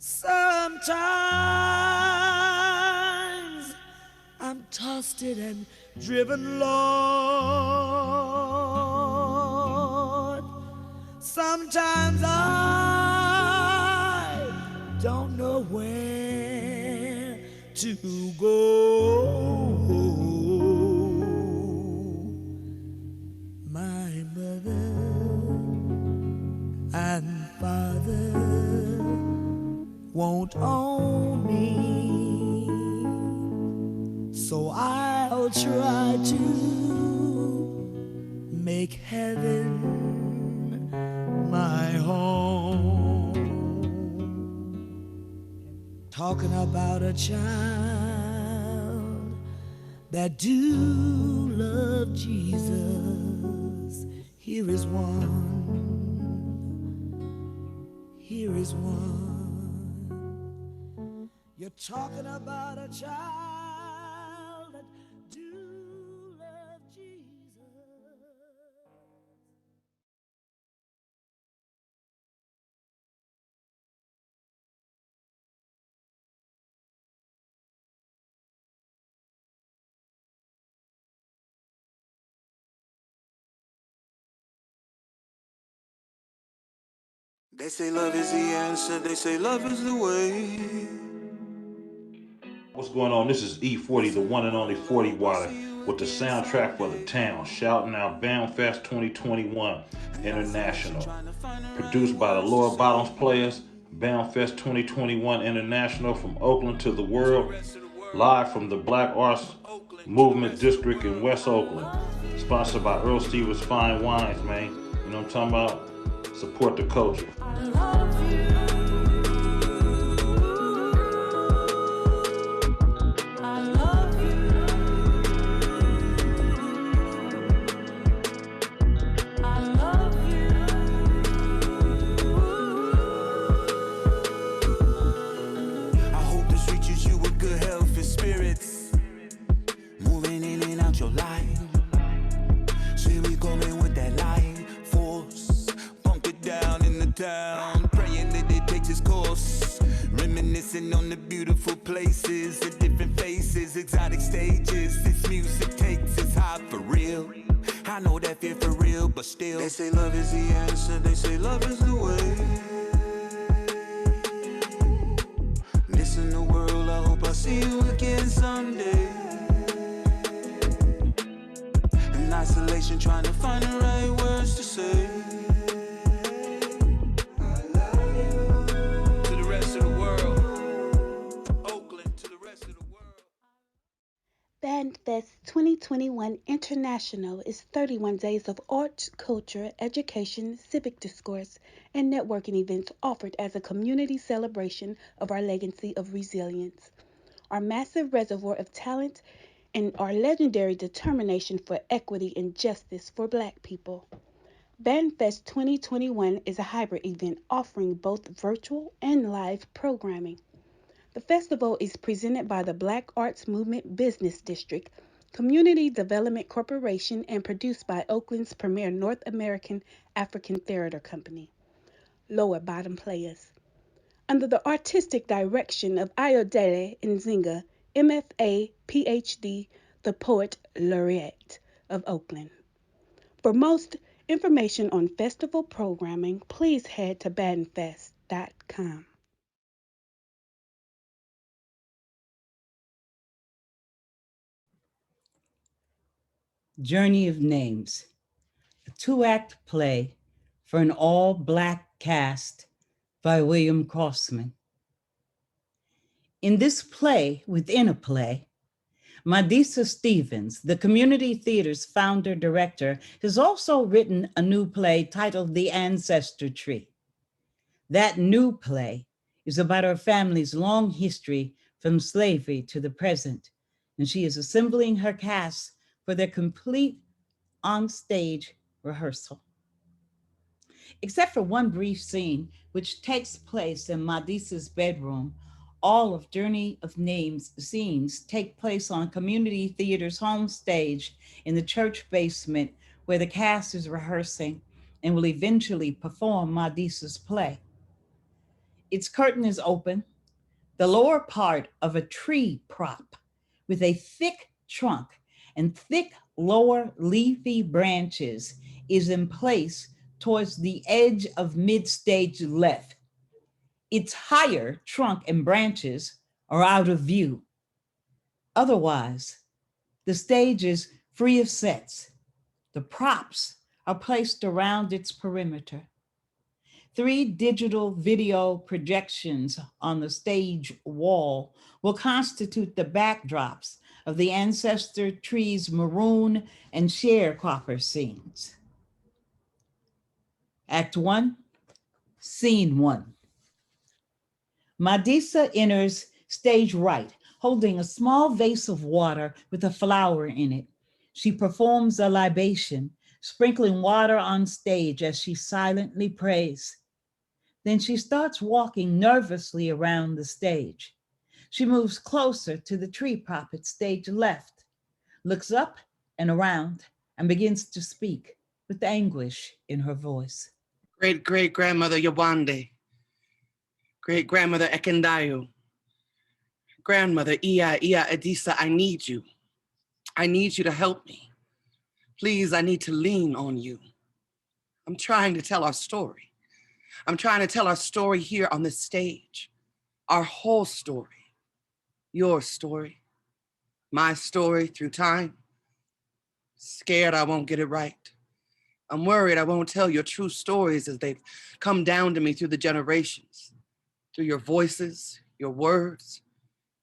Sometimes I'm tossed and driven, Lord. Sometimes I don't know where to go. My mother and father won't own me, so I'll try to make heaven my home. Talking about a child that do love Jesus. Here is one. Here is one. You're talking about a child that do love Jesus. They say love is the answer, they say love is the way. What's going on? This is E40, the one and only 40 Water, with the soundtrack for the town, shouting out BAMFest 2021 International. Produced by the Lower Bottom Playaz, BAMFest 2021 International from Oakland to the world, live from the Black Arts Movement District in West Oakland. Sponsored by Earl Stevens Fine Wines, man. You know what I'm talking about? Support the culture. Your life, see we coming with that light force, bunk it down in the town, praying that it takes its course, reminiscing on the beautiful places, the different faces, exotic stages, this music takes us high for real. I know that fear for real, but still, they say love is the answer, they say love is the way. Listen the world, I hope I see you again someday. Isolation, trying to find the right words to say. I love you. To the rest of the world, Oakland, to the rest of the world. BandFest 2021 International is 31 days of art, culture, education, civic discourse, and networking events offered as a community celebration of our legacy of resilience, our massive reservoir of talent, and our legendary determination for equity and justice for Black people. BandFest 2021 is a hybrid event offering both virtual and live programming. The festival is presented by the Black Arts Movement Business District, Community Development Corporation, and produced by Oakland's premier North American African Theater Company, Lower Bottom Playaz. Under the artistic direction of Ayodele Nzinga, MFA, PhD, the Poet Laureate of Oakland. For most information on festival programming, please head to bandfest.com. Journey of Names, a two-act play for an all-Black cast by Will Crossman. In this play within a play, Madisa Stevens, the Community Theater's founder-director, has also written a new play titled The Ancestor Tree. That new play is about her family's long history from slavery to the present, and she is assembling her cast for their complete on-stage rehearsal. Except for one brief scene, which takes place in Madisa's bedroom, all of Journey of Names scenes take place on Community Theater's home stage in the church basement where the cast is rehearsing and will eventually perform Madisa's play. Its curtain is open. The lower part of a tree prop with a thick trunk and thick lower leafy branches is in place towards the edge of mid-stage left. Its higher trunk and branches are out of view. Otherwise, the stage is free of sets. The props are placed around its perimeter. 3 digital video projections on the stage wall will constitute the backdrops of the ancestor tree's maroon and sharecropper scenes. Act 1, Scene 1. Madisa enters stage right, holding a small vase of water with a flower in it. She performs a libation, sprinkling water on stage as she silently prays. Then she starts walking nervously around the stage. She moves closer to the tree prop at stage left, looks up and around, and begins to speak with anguish in her voice. Great-great-grandmother Yawande, great-grandmother Ekendayo, grandmother Iya Adisa, I need you. I need you to help me. Please, I need to lean on you. I'm trying to tell our story. I'm trying to tell our story here on this stage. Our whole story. Your story. My story through time. Scared I won't get it right. I'm worried I won't tell your true stories as they've come down to me through the generations, through your voices, your words,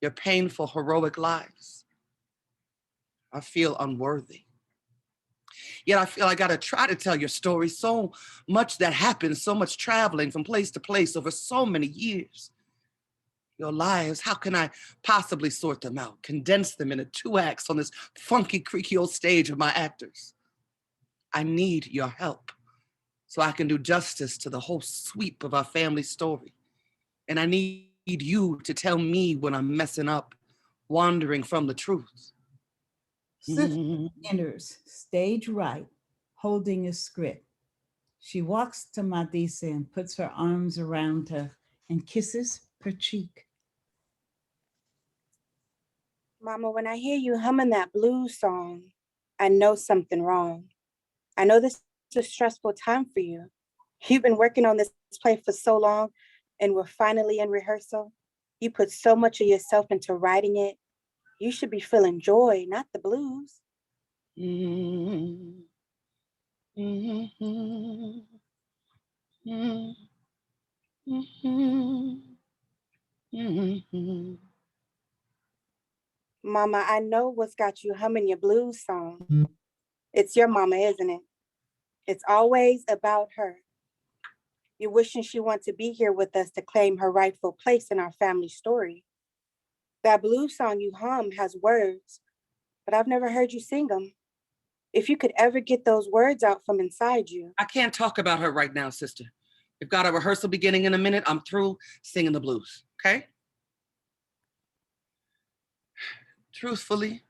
your painful, heroic lives. I feel unworthy. Yet I feel I gotta try to tell your story. So much that happened, so much traveling from place to place over so many years. Your lives, how can I possibly sort them out, condense them into 2 acts on this funky, creaky old stage of my actors? I need your help so I can do justice to the whole sweep of our family story. And I need you to tell me when I'm messing up, wandering from the truth. Sister enters stage right, holding a script. She walks to Madisa and puts her arms around her and kisses her cheek. Mama, when I hear you humming that blues song, I know something wrong. I know this is a stressful time for you. You've been working on this play for so long, and we're finally in rehearsal. You put so much of yourself into writing it. You should be feeling joy, not the blues. Mama, I know what's got you humming your blues song. It's your mama, isn't it? It's always about her. You're wishing she wants to be here with us to claim her rightful place in our family story. That blues song you hum has words, but I've never heard you sing them. If you could ever get those words out from inside you. I can't talk about her right now, sister. We've got a rehearsal beginning in a minute. I'm through singing the blues, okay? Truthfully,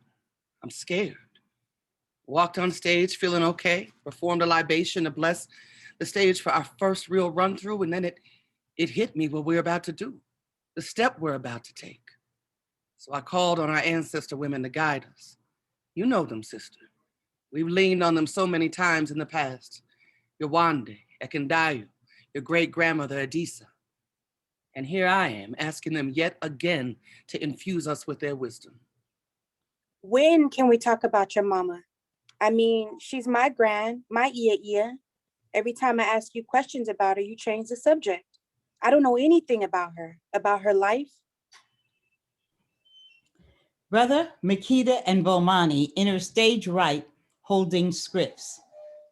I'm scared. Walked on stage feeling okay, performed a libation to bless the stage for our first real run through, and then it hit me what we're about to do, the step we're about to take. So I called on our ancestor women to guide us. You know them, sister. We've leaned on them so many times in the past. Yawande, Ekendayo, your great-grandmother Adisa. And here I am asking them yet again to infuse us with their wisdom. When can we talk about your mama? I mean, she's my iya. Every time I ask you questions about her, you change the subject. I don't know anything about her life. Brother Makita and Bomani enter stage right, holding scripts.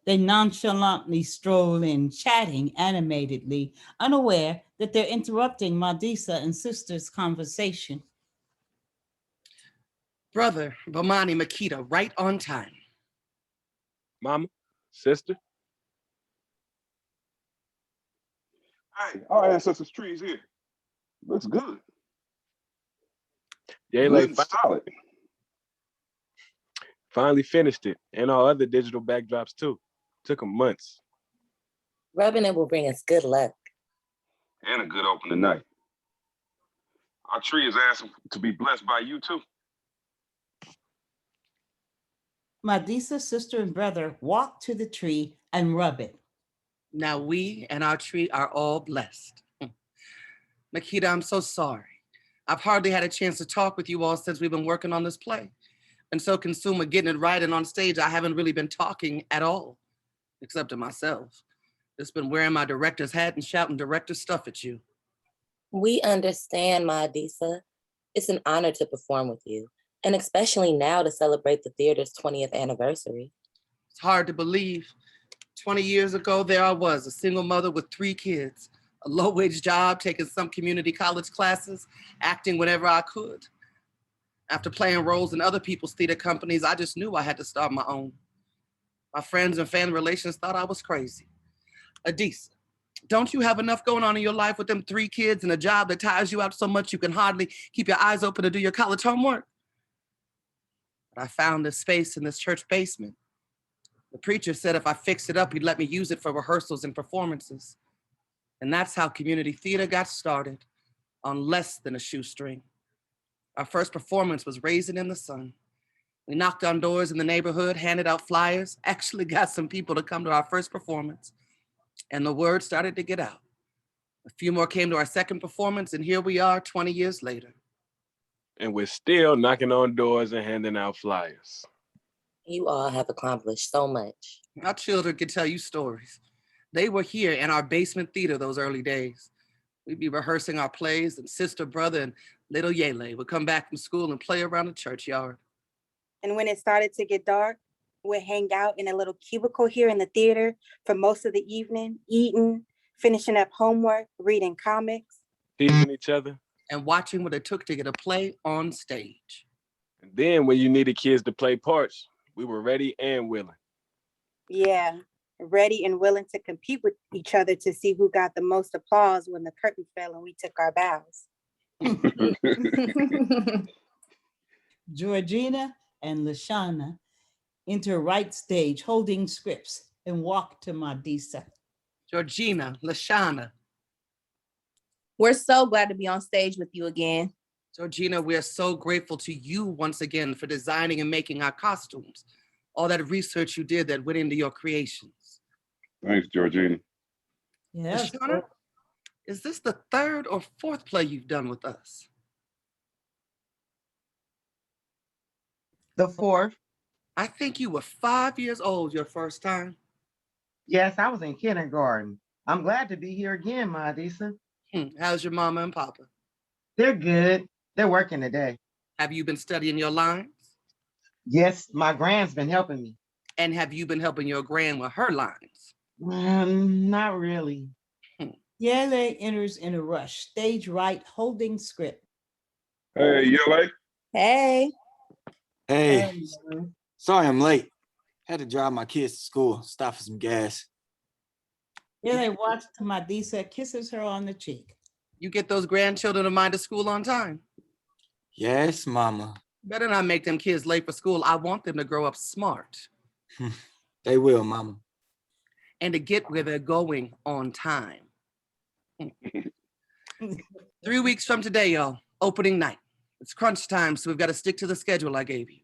They nonchalantly stroll in, chatting animatedly, unaware that they're interrupting Madisa and sister's conversation. Brother Bomani Makita, right on time. Mama, sister. Hey, our ancestors' trees here. Looks good. Yeah, Good like and solid. finally finished it, and all other digital backdrops too. Took them months. Rubbing it will bring us good luck. and a good opening night. Our tree is asking to be blessed by you too. Madisa's sister and brother walk to the tree and rub it. Now we and our tree are all blessed. Makita, I'm so sorry. I've hardly had a chance to talk with you all since we've been working on this play. And so consumed with getting it right and on stage, I haven't really been talking at all, except to myself. Just been wearing my director's hat and shouting director stuff at you. We understand, Ma Adisa. It's an honor to perform with you, and especially now to celebrate the theater's 20th anniversary. It's hard to believe. 20 years ago, there I was, a single mother with 3 kids, a low-wage job, taking some community college classes, acting whenever I could. After playing roles in other people's theater companies, I just knew I had to start my own. My friends and family relations thought I was crazy. Adisa, don't you have enough going on in your life with them 3 kids and a job that tires you out so much you can hardly keep your eyes open to do your college homework? But I found this space in this church basement. The preacher said if I fixed it up, he'd let me use it for rehearsals and performances. And that's how community theater got started, on less than a shoestring. Our first performance was Raisin in the Sun. We knocked on doors in the neighborhood, handed out flyers, actually got some people to come to our first performance. And the word started to get out. A few more came to our second performance, and here we are 20 years later. And we're still knocking on doors and handing out flyers. You all have accomplished so much. Our children can tell you stories. They were here in our basement theater those early days. We'd be rehearsing our plays, and sister, brother, and little Yele would come back from school and play around the churchyard. And when it started to get dark, we'd hang out in a little cubicle here in the theater for most of the evening, eating, finishing up homework, reading comics. Teasing each other. And watching what it took to get a play on stage. And then when you needed kids to play parts, we were ready and willing. Yeah, ready and willing to compete with each other to see who got the most applause when the curtain fell and we took our bows. Georgina and Lashana enter right stage holding scripts and walk to Madisa. Georgina, Lashana. We're so glad to be on stage with you again. Georgina, we're so grateful to you once again for designing and making our costumes. All that research you did that went into your creations. Thanks, Georgina. Yes. Lashana, is this the 3rd or 4th play you've done with us? The 4th. I think you were 5 years old your first time. Yes, I was in kindergarten. I'm glad to be here again, Ma Adisa. How's your mama and papa? They're good. They're working today. Have you been studying your lines? Yes, my grand's been helping me. And have you been helping your grand with her lines? Not really. Yele enters in a rush, stage right, holding script. Hey, Yele. Hey. Hey, sorry I'm late. Had to drive my kids to school, stop for some gas. Yele walks to Madisa, kisses her on the cheek. You get those grandchildren of mine to school on time? Yes, mama. Better not make them kids late for school. I want them to grow up smart. They will, mama. And to get where they're going on time. 3 weeks from today, y'all, opening night. It's crunch time, so we've got to stick to the schedule I gave you.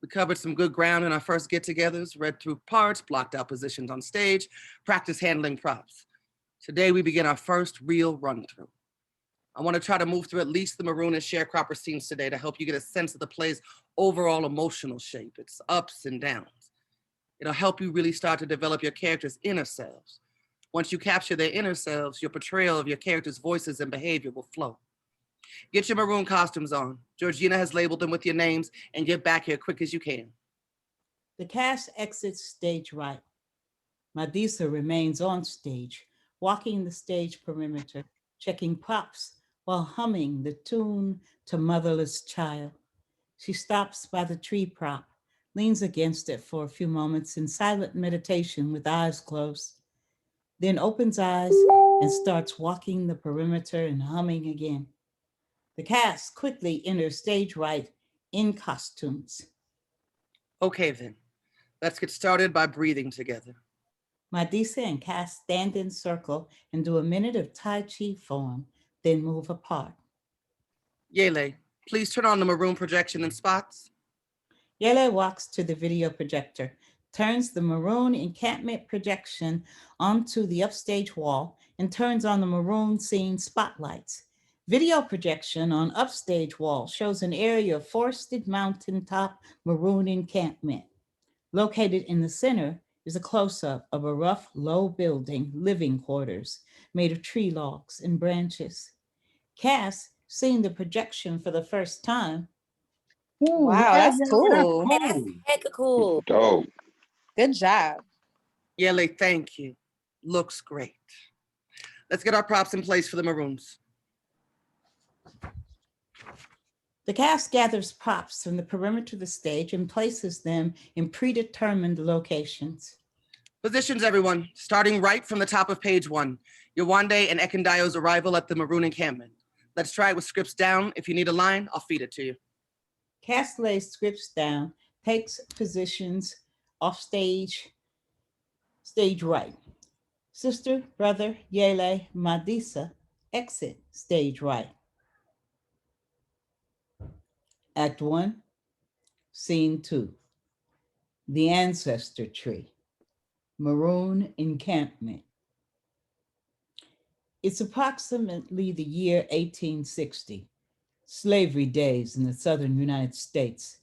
We covered some good ground in our first get-togethers, read through parts, blocked out positions on stage, practiced handling props. Today, we begin our first real run-through. I want to try to move through at least the maroon and sharecropper scenes today to help you get a sense of the play's overall emotional shape, its ups and downs. It'll help you really start to develop your character's inner selves. Once you capture their inner selves, your portrayal of your character's voices and behavior will flow. Get your maroon costumes on. Georgina has labeled them with your names, and get back here quick as you can. The cast exits stage right. Madisa remains on stage, walking the stage perimeter, checking props while humming the tune to Motherless Child. She stops by the tree prop, leans against it for a few moments in silent meditation with eyes closed, then opens eyes and starts walking the perimeter and humming again. The cast quickly enters stage right in costumes. Okay then, let's get started by breathing together. Madisa and Cass stand in circle and do a minute of Tai Chi form, then move apart. Yele, please turn on the maroon projection and spots. Yele walks to the video projector, turns the maroon encampment projection onto the upstage wall, and turns on the maroon scene spotlights. Video projection on upstage wall shows an area of forested mountaintop maroon encampment. Located in the center is a close-up of a rough, low building, living quarters, made of tree logs and branches. Cass, seeing the projection for the first time. Ooh, Wow, yeah, that's yeah, that's cool. Hey, that's cool. hecka cool. Dope. Good job. Yele, thank you. Looks great. Let's get our props in place for the maroons. The cast gathers props from the perimeter of the stage and places them in predetermined locations. Positions, everyone, starting right from the top of page 1. Yewande and Ekendayo's arrival at the maroon encampment. Let's try it with scripts down. If you need a line, I'll feed it to you. Cast lays scripts down, takes positions off stage right. Sister, brother, Yele, Madisa, exit stage right. Act 1, Scene 2. The Ancestor Tree, Maroon Encampment. It's approximately the year 1860, slavery days in the southern United States.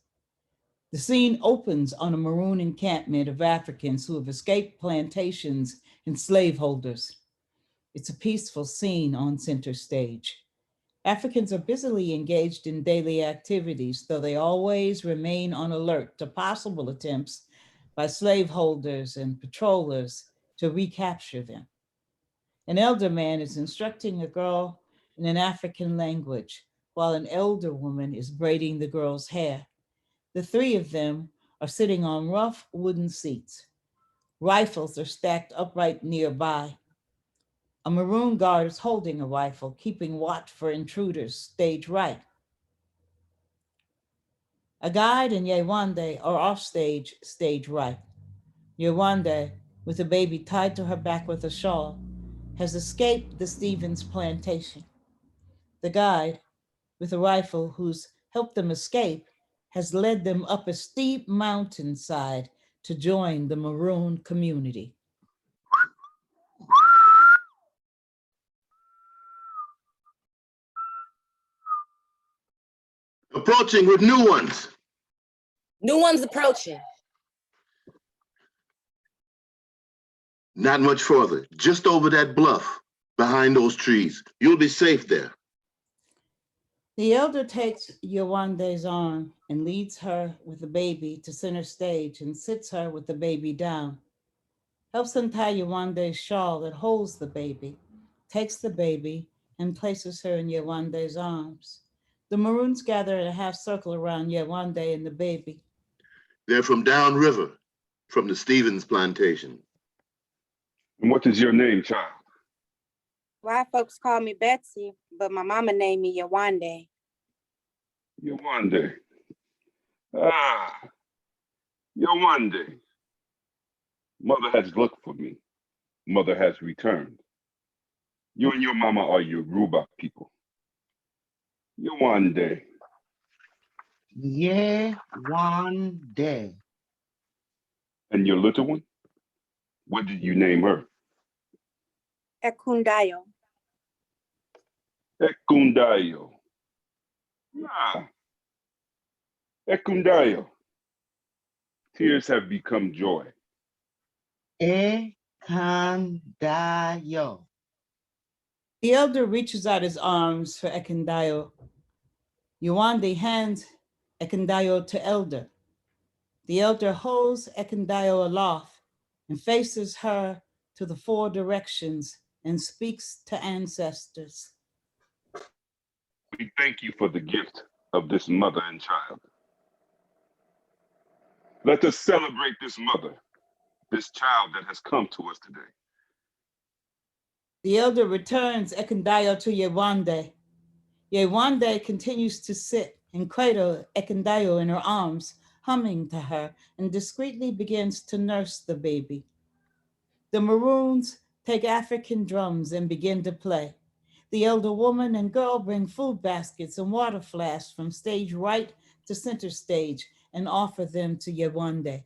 The scene opens on a maroon encampment of Africans who have escaped plantations and slaveholders. It's a peaceful scene on center stage. Africans are busily engaged in daily activities, though they always remain on alert to possible attempts by slaveholders and patrollers to recapture them. An elder man is instructing a girl in an African language, while an elder woman is braiding the girl's hair. The three of them are sitting on rough wooden seats. Rifles are stacked upright nearby. A maroon guard is holding a rifle, keeping watch for intruders, stage right. A guide and Yewande are off stage, stage right. Yewande, with a baby tied to her back with a shawl, has escaped the Stevens plantation. The guide, with a rifle who's helped them escape, has led them up a steep mountainside to join the maroon community. Approaching with new ones. New ones approaching. Not much further, just over that bluff, behind those trees. You'll be safe there. The elder takes Yewande's arm and leads her with the baby to center stage and sits her with the baby down. Helps untie Yewande's shawl that holds the baby, takes the baby and places her in Yewande's arms. The Maroons gather in a half circle around Yewande and the baby. They're from downriver, from the Stevens plantation. And what is your name, child? White folks call me Betsy, but my mama named me Yewande. Yewande. Ah, Yewande. Mother has looked for me. Mother has returned. You and your mama are Yoruba people. Yewande. Yewande. And your little one? What did you name her? Ekundayo. Ekundayo. Ah, Ekundayo. Tears have become joy. Ekandayo. The elder reaches out his arms for Ekendayo. Yewande hands Ekendayo to elder. The elder holds Ekendayo aloft and faces her to the four directions and speaks to ancestors. We thank you for the gift of this mother and child. Let us celebrate this mother, this child that has come to us today. The elder returns Ekendayo to Yewande. Yewande continues to sit and cradle Ekendayo in her arms, humming to her, and discreetly begins to nurse the baby. The Maroons take African drums and begin to play. The elder woman and girl bring food baskets and water flasks from stage right to center stage and offer them to Yewande.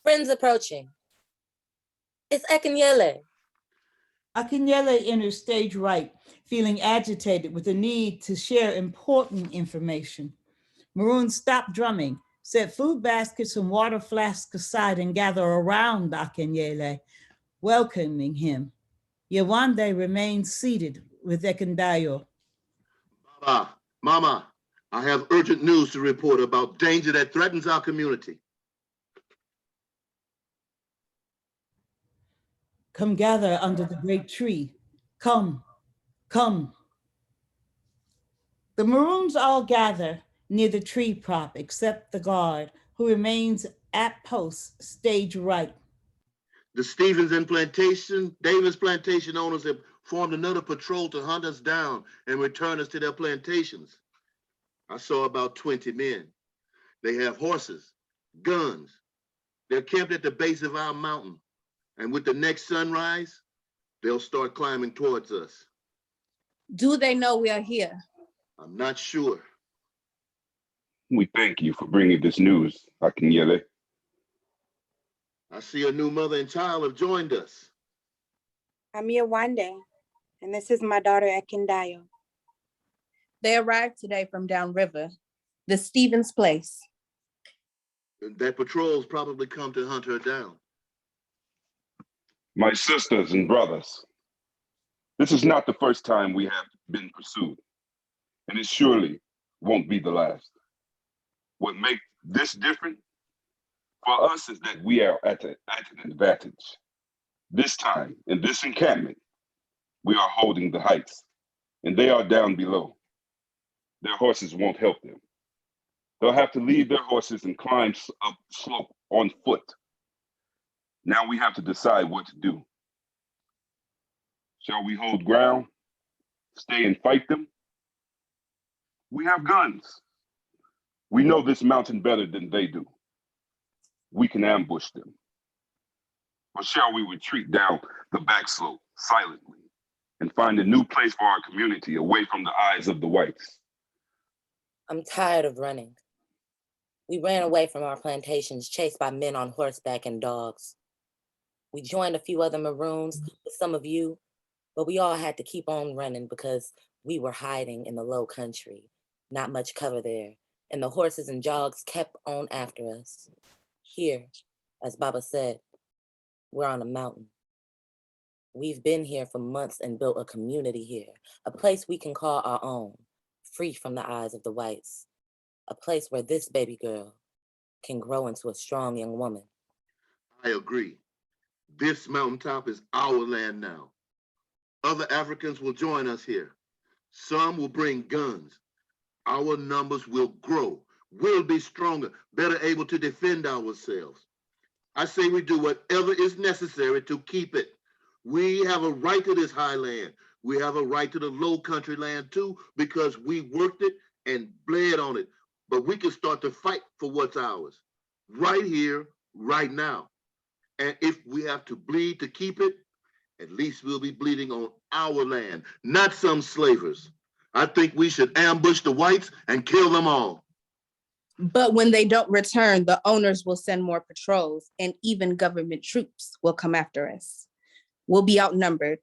Friends approaching. It's Ekanyele. Akinyele enters stage right, feeling agitated with the need to share important information. Maroons stop drumming, set food baskets and water flasks aside and gather around Akinyele, welcoming him. Yewande remains seated with Ekendayo. Mama, I have urgent news to report about danger that threatens our community. Come gather under the great tree. Come, come. The Maroons all gather near the tree prop except the guard, who remains at post, stage right. The Stevens and Davis plantation owners have formed another patrol to hunt us down and return us to their plantations. I saw about 20 men. They have horses, guns. They're camped at the base of our mountain. And with the next sunrise, they'll start climbing towards us. Do they know we are here? I'm not sure. We thank you for bringing this news, Akinyele. I see a new mother and child have joined us. I'm Yewande, and this is my daughter Ekendayo. They arrived today from downriver, the Stevens place. That patrol's probably come to hunt her down. My sisters and brothers, this is not the first time we have been pursued, and it surely won't be the last. What makes this different for us is that we are at an advantage. This time, in this encampment, we are holding the heights, and they are down below. Their horses won't help them. They'll have to leave their horses and climb up the slope on foot. Now we have to decide what to do. Shall we hold ground, stay and fight them? We have guns. We know this mountain better than they do. We can ambush them. Or shall we retreat down the back slope silently and find a new place for our community away from the eyes of the whites? I'm tired of running. We ran away from our plantations, chased by men on horseback and dogs. We joined a few other Maroons with some of you, but we all had to keep on running because we were hiding in the low country, not much cover there, and the horses and jogs kept on after us. Here, as Baba said, we're on a mountain. We've been here for months and built a community here, a place we can call our own, free from the eyes of the whites, a place where this baby girl can grow into a strong young woman. I agree. This mountaintop is our land now. Other Africans will join us here. Some will bring guns. Our numbers will grow. We'll be stronger, better able to defend ourselves. I say we do whatever is necessary to keep it. We have a right to this high land. We have a right to the low country land too, because we worked it and bled on it. But we can start to fight for what's ours right here, right now. And if we have to bleed to keep it, at least we'll be bleeding on our land, not some slavers. I think we should ambush the whites and kill them all. But when they don't return, the owners will send more patrols and even government troops will come after us. We'll be outnumbered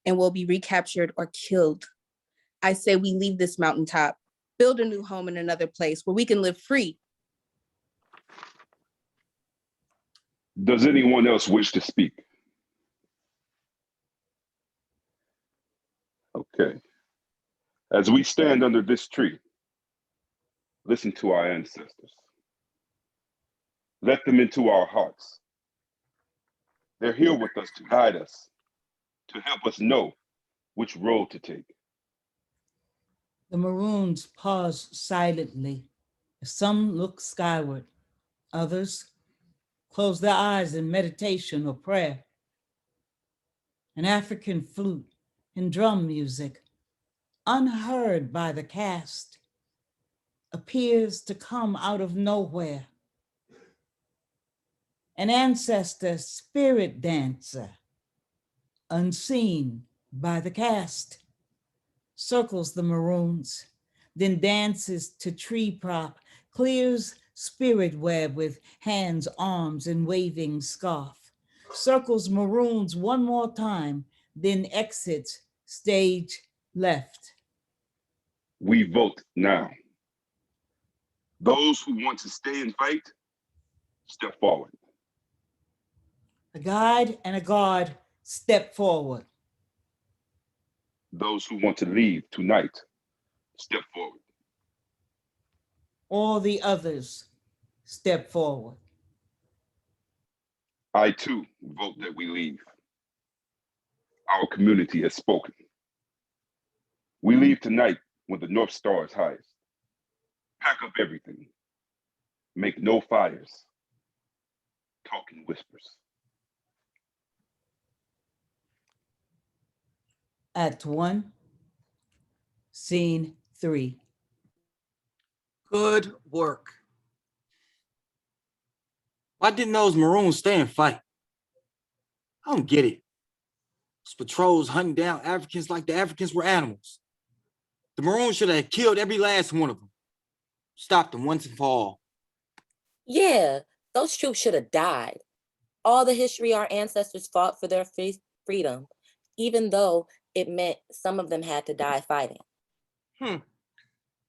and we'll be recaptured or killed. I say we leave this mountaintop, build a new home in another place where we can live free. Does anyone else wish to speak? Okay. As we stand under this tree, listen to our ancestors. Let them into our hearts. They're here with us to guide us, to help us know which road to take. The Maroons pause silently. Some look skyward. Others close their eyes in meditation or prayer. An African flute and drum music, unheard by the cast. appears to come out of nowhere. An ancestor spirit dancer, unseen by the cast, circles the maroons, then dances to tree prop, clears spirit web with hands, arms, and waving scarf, circles maroons one more time, then exits stage left. We vote now. Those who want to stay and fight, step forward. A guide and a guard step forward. Those who want to leave tonight, step forward. All the others step forward. I too vote that we leave. Our community has spoken. We leave tonight when the North Star is highest. Pack up everything. Make no fires. Talk in whispers. Act 1, Scene 3. Good work. Why didn't those Maroons stay and fight? I don't get it. Those patrols hunting down Africans like the Africans were animals. The Maroons should have killed every last one of them. Stopped them once and for all. Yeah, those troops should have died. All the history our ancestors fought for their freedom, even though it meant some of them had to die fighting.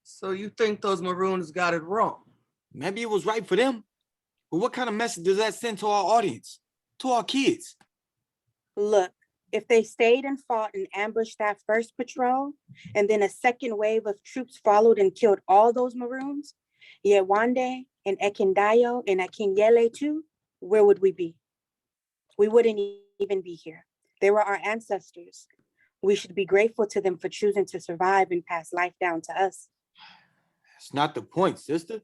So you think those Maroons got it wrong? Maybe it was right for them. But what kind of message does that send to our audience, to our kids? Look, if they stayed and fought and ambushed that first patrol, and then a second wave of troops followed and killed all those Maroons, Yewande and Ekendayo and Akinyele too, where would we be? We wouldn't even be here. They were our ancestors. We should be grateful to them for choosing to survive and pass life down to us. That's not the point, sister.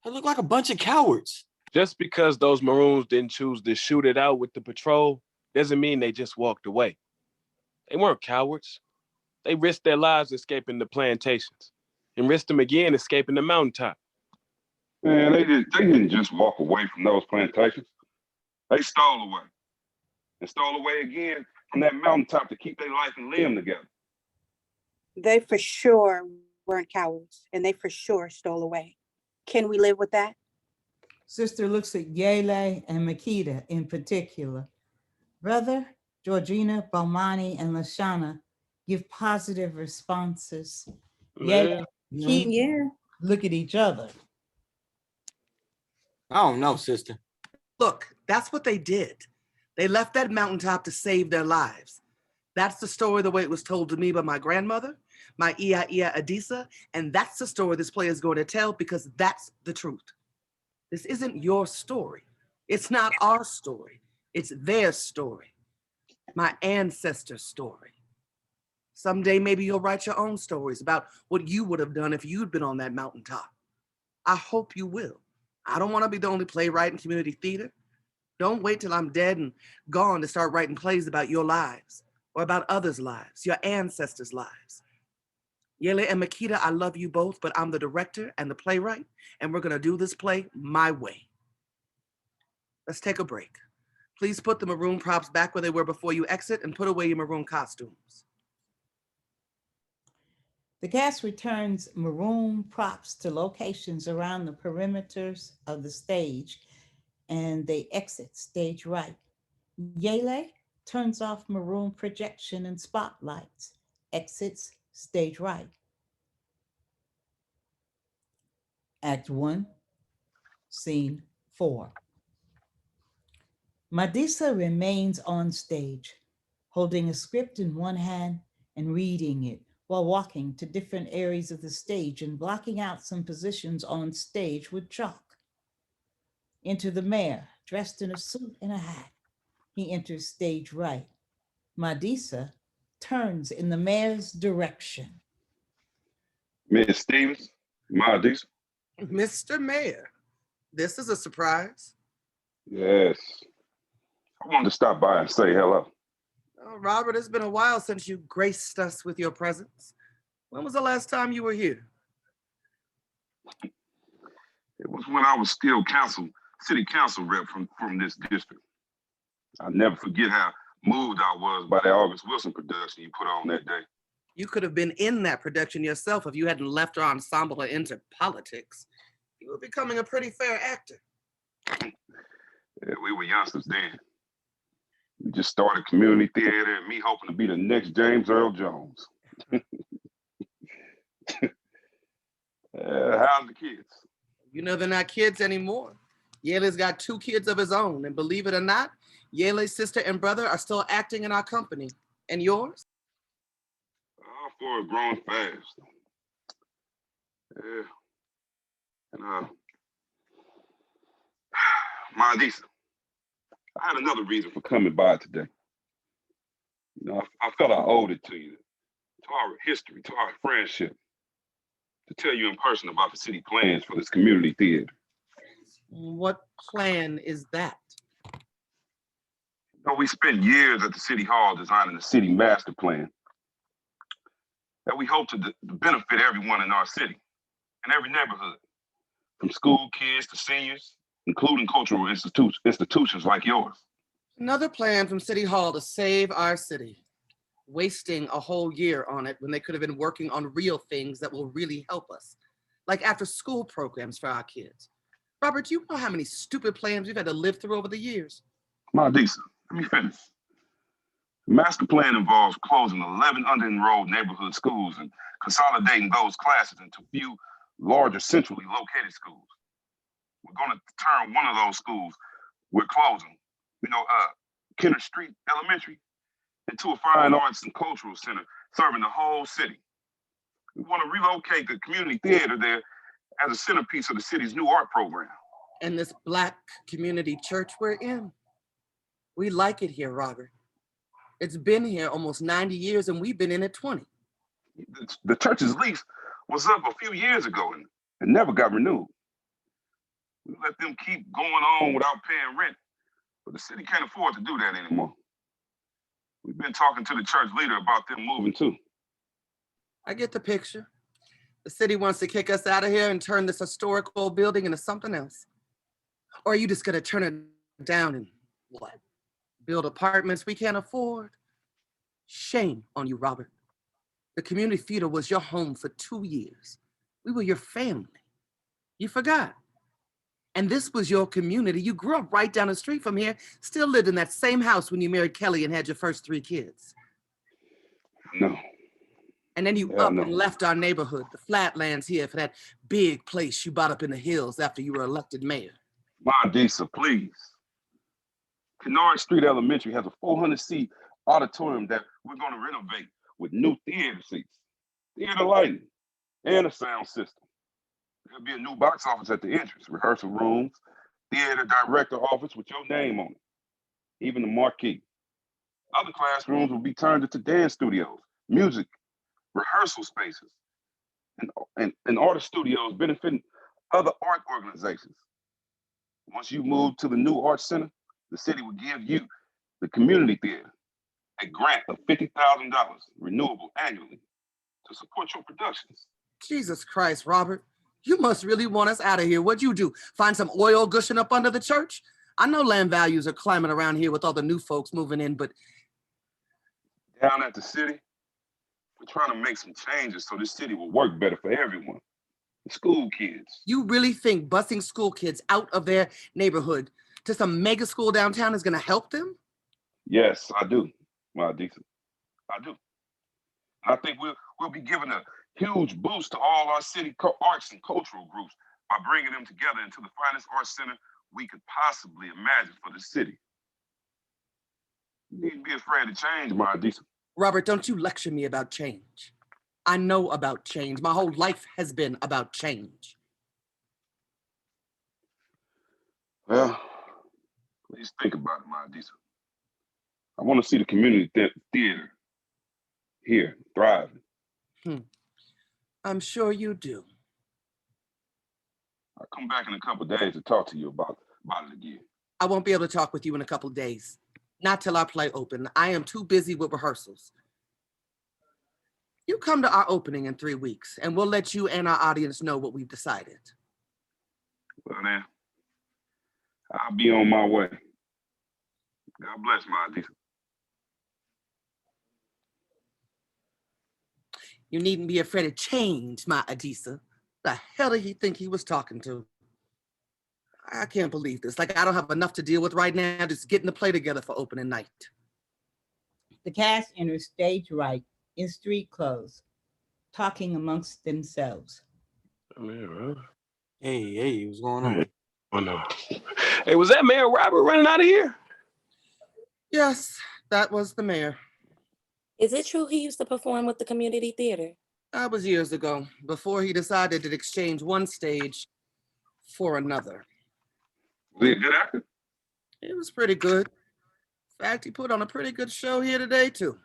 They look like a bunch of cowards. Just because those Maroons didn't choose to shoot it out with the patrol doesn't mean they just walked away. They weren't cowards. They risked their lives escaping the plantations and risked them again escaping the mountaintop. Man, they didn't just walk away from those plantations. They stole away. And stole away again from that mountaintop to keep their life and limb together. They for sure weren't cowards, and they for sure stole away. Can we live with that? Sister looks at Yele and Makita in particular. Brother, Georgina, Balmani, and Lashana give positive responses. Yele and Makita look at each other. I don't know, sister. Look, that's what they did. They left that mountaintop to save their lives. That's the story the way it was told to me by my grandmother, my Iya Adisa, and that's the story this play is going to tell because that's the truth. This isn't your story. It's not our story. It's their story. My ancestors' story. Someday maybe you'll write your own stories about what you would have done if you'd been on that mountaintop. I hope you will. I don't want to be the only playwright in community theater. Don't wait till I'm dead and gone to start writing plays about your lives or about others' lives, your ancestors' lives. Yele and Makita, I love you both, but I'm the director and the playwright, and we're going to do this play my way. Let's take a break. Please put the maroon props back where they were before you exit and put away your maroon costumes. The cast returns maroon props to locations around the perimeters of the stage, and they exit stage right. Yele turns off maroon projection and spotlights, exits stage right. Act 1, Scene 4. Madisa remains on stage, holding a script in one hand and reading it while walking to different areas of the stage and blocking out some positions on stage with chalk. Enter the mayor, dressed in a suit and a hat. He enters stage right. Madisa turns in the mayor's direction. Miss Stevens, Adisa. Mr. Mayor, this is a surprise. Yes. I wanted to stop by and say hello. Oh, Robert, it's been a while since you graced us with your presence. When was the last time you were here? It was when I was still city council rep from this district. I'll never forget how moved I was by that August Wilson production you put on that day. You could have been in that production yourself if you hadn't left our ensemble and entered politics. You were becoming a pretty fair actor. Yeah, we were youngsters then. We just started community theater and me hoping to be the next James Earl Jones. How's the kids? You know they're not kids anymore. Yele's got 2 kids of his own, and believe it or not, Yele's sister and brother are still acting in our company. And yours? All 4 are growing fast. Yeah. And Mandisa, I had another reason for coming by today. You know, I felt I owed it to you, to our history, to our friendship, to tell you in person about the city plans for this community theater. What plan is that? You know, we spent years at the city hall designing the city master plan that we hope to benefit everyone in our city and every neighborhood, from school kids to seniors, including cultural institutions like yours. Another plan from City Hall to save our city, wasting a whole year on it when they could have been working on real things that will really help us, like after school programs for our kids. Robert, do you know how many stupid plans we've had to live through over the years? Mandisa, let me finish. The master plan involves closing 11 under-enrolled neighborhood schools and consolidating those classes into few larger centrally located schools. We're going to turn one of those schools we're closing, Kenner Street Elementary, into a fine arts and cultural center serving the whole city. We want to relocate the community theater there as a centerpiece of the city's new art program. And this Black community church we're in, we like it here, Robert. It's been here almost 90 years and we've been in it 20. The church's lease was up a few years ago and it never got renewed. We let them keep going on without paying rent, but the city can't afford to do that anymore. We've been talking to the church leader about them moving too. I get the picture. The city wants to kick us out of here and turn this historical building into something else. Or are you just gonna turn it down and what? Build apartments we can't afford? Shame on you, Robert. The community theater was your home for 2 years. We were your family. You forgot. And this was your community. You grew up right down the street from here, still lived in that same house when you married Kelly and had your first 3 kids. No. And then you and left our neighborhood, the flatlands here, for that big place you bought up in the hills after you were elected mayor. Mandisa, please. Kennard Street Elementary has a 400-seat auditorium that we're going to renovate with new theater seats, theater lighting, and a sound system. There'll be a new box office at the entrance, rehearsal rooms, theater director office with your name on it, even the marquee. Other classrooms will be turned into dance studios, music, rehearsal spaces, and artist studios benefiting other art organizations. Once you move to the new arts center, the city will give you, the community theater, a grant of $50,000 renewable annually to support your productions. Jesus Christ, Robert. You must really want us out of here. What'd you do? Find some oil gushing up under the church? I know land values are climbing around here with all the new folks moving in, but... Down at the city, we're trying to make some changes so this city will work better for everyone. The school kids. You really think busing school kids out of their neighborhood to some mega school downtown is gonna help them? Yes, I do, Mandisa. I do. I think we'll be giving a huge boost to all our city arts and cultural groups by bringing them together into the finest arts center we could possibly imagine for the city. You needn't be afraid of change, Mandisa. Robert, don't you lecture me about change. I know about change. My whole life has been about change. Well, please think about it, Mandisa. I want to see the community theater here thriving. I'm sure you do. I'll come back in a couple of days to talk to you about it again. I won't be able to talk with you in a couple of days. Not till our play open. I am too busy with rehearsals. You come to our opening in 3 weeks, and we'll let you and our audience know what we've decided. Well, then, I'll be on my way. God bless my Adisa. You needn't be afraid of change, my Adisa. The hell did he think he was talking to? I can't believe this. Like, I don't have enough to deal with right now, just getting the play together for opening night. The cast enters stage right in street clothes, talking amongst themselves. Hey, what's going on? Oh no. Hey, was that Mayor Robert running out of here? Yes, that was the mayor. Is it true he used to perform with the community theater? That was years ago, before he decided to exchange one stage for another. Was he a good actor? It was pretty good. In fact, he put on a pretty good show here today, too.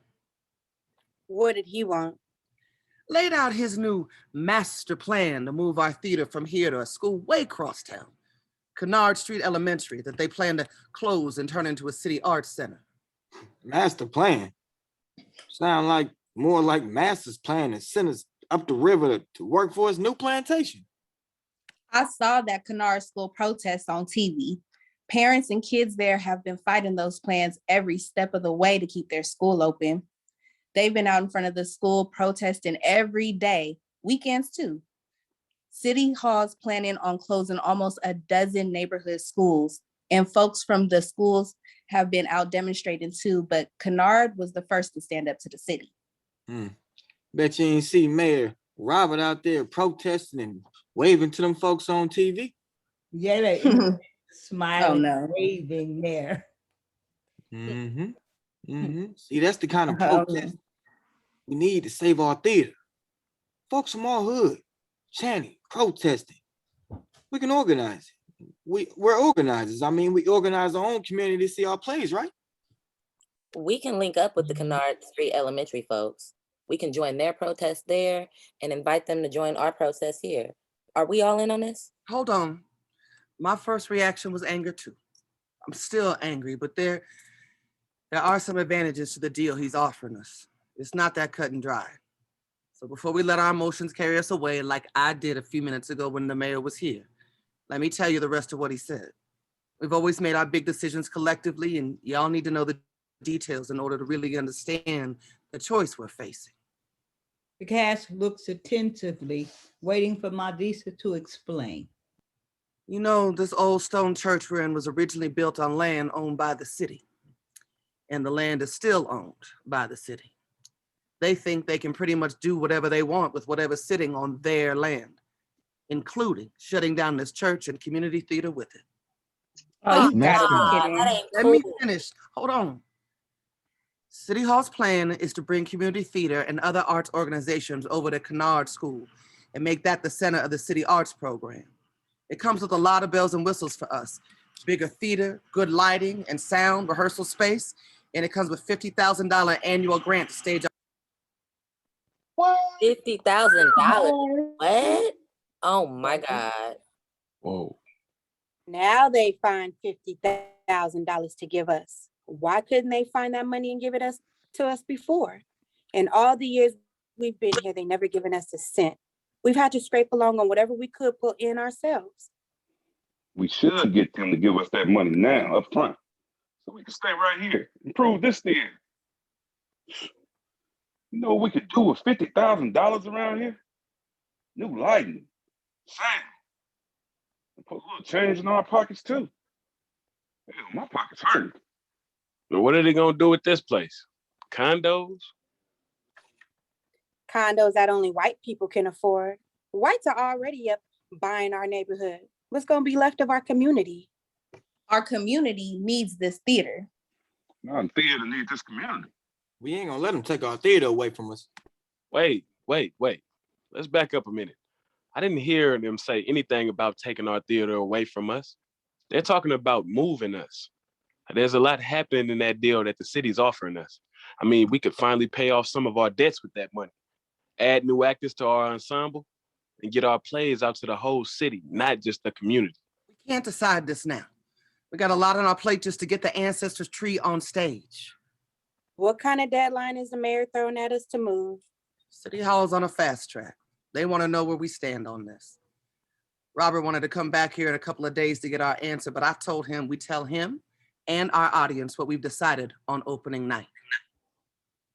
What did he want? Laid out his new master plan to move our theater from here to a school way across town, Kennard Street Elementary, that they plan to close and turn into a city arts center. Master plan? Sound like more like master's plan to send us up the river to work for his new plantation. I saw that Kennard School protest on TV. Parents and kids there have been fighting those plans every step of the way to keep their school open. They've been out in front of the school protesting every day, weekends too. City Hall's planning on closing almost a dozen neighborhood schools, and folks from the schools have been out demonstrating too, but Kennard was the first to stand up to the city. Bet you ain't see Mayor Robert out there protesting and waving to them folks on TV. Yeah, they smiling, waving there. See, that's the kind of protest we need to save our theater. Folks from our hood, chanting, protesting. We can organize it. We're organizers. I mean, we organize our own community to see our plays, right? We can link up with the Kennard Street Elementary folks. We can join their protest there and invite them to join our protest here. Are we all in on this? Hold on. My first reaction was anger too. I'm still angry, but there are some advantages to the deal he's offering us. It's not that cut and dry. So before we let our emotions carry us away, like I did a few minutes ago when the mayor was here, let me tell you the rest of what he said. We've always made our big decisions collectively, and y'all need to know the details in order to really understand the choice we're facing. The cast looks attentively, waiting for Madisa to explain. You know, this old stone church we're in was originally built on land owned by the city, and the land is still owned by the city. They think they can pretty much do whatever they want with whatever's sitting on their land, including shutting down this church and community theater with it. Oh, you gotta be kidding. That ain't Let cool. me finish. Hold on. City Hall's plan is to bring community theater and other arts organizations over to Kennard School and make that the center of the city arts program. It comes with a lot of bells and whistles for us. Bigger theater, good lighting and sound, rehearsal space, and it comes with $50,000 annual grant to stage. What? $50,000? What? Oh my God. Whoa. Now they find $50,000 to give us. Why couldn't they find that money and give it to us before? In all the years we've been here, they never given us a cent. We've had to scrape along on whatever we could put in ourselves. We should get them to give us that money now up front, so we can stay right here and prove this theater. You know what we could do with $50,000 around here? New lighting, sound, and put a little change in our pockets too. Hell, my pockets hurting. But what are they gonna do with this place? Condos? Condos that only white people can afford. Whites are already up buying our neighborhood. What's gonna be left of our community? Our community needs this theater. Now the theater needs this community. We ain't gonna let them take our theater away from us. Wait. Let's back up a minute. I didn't hear them say anything about taking our theater away from us. They're talking about moving us. There's a lot happening in that deal that the city's offering us. I mean, we could finally pay off some of our debts with that money, add new actors to our ensemble, and get our plays out to the whole city, not just the community. We can't decide this now. We got a lot on our plate just to get the ancestors' tree on stage. What kind of deadline is the mayor throwing at us to move? City Hall's on a fast track. They want to know where we stand on this. Robert wanted to come back here in a couple of days to get our answer, but I told him we tell him and our audience what we've decided on opening night.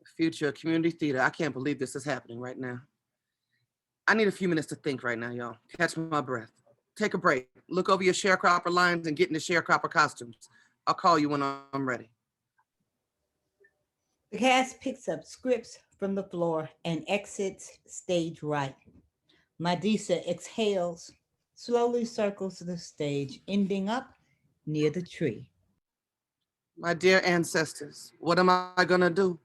The future of community theater. I can't believe this is happening right now. I need a few minutes to think right now, y'all. Catch my breath. Take a break. Look over your sharecropper lines and get into sharecropper costumes. I'll call you when I'm ready. The cast picks up scripts from the floor and exits stage right. Madisa exhales, slowly circles the stage, ending up near the tree. My dear ancestors, what am I gonna do?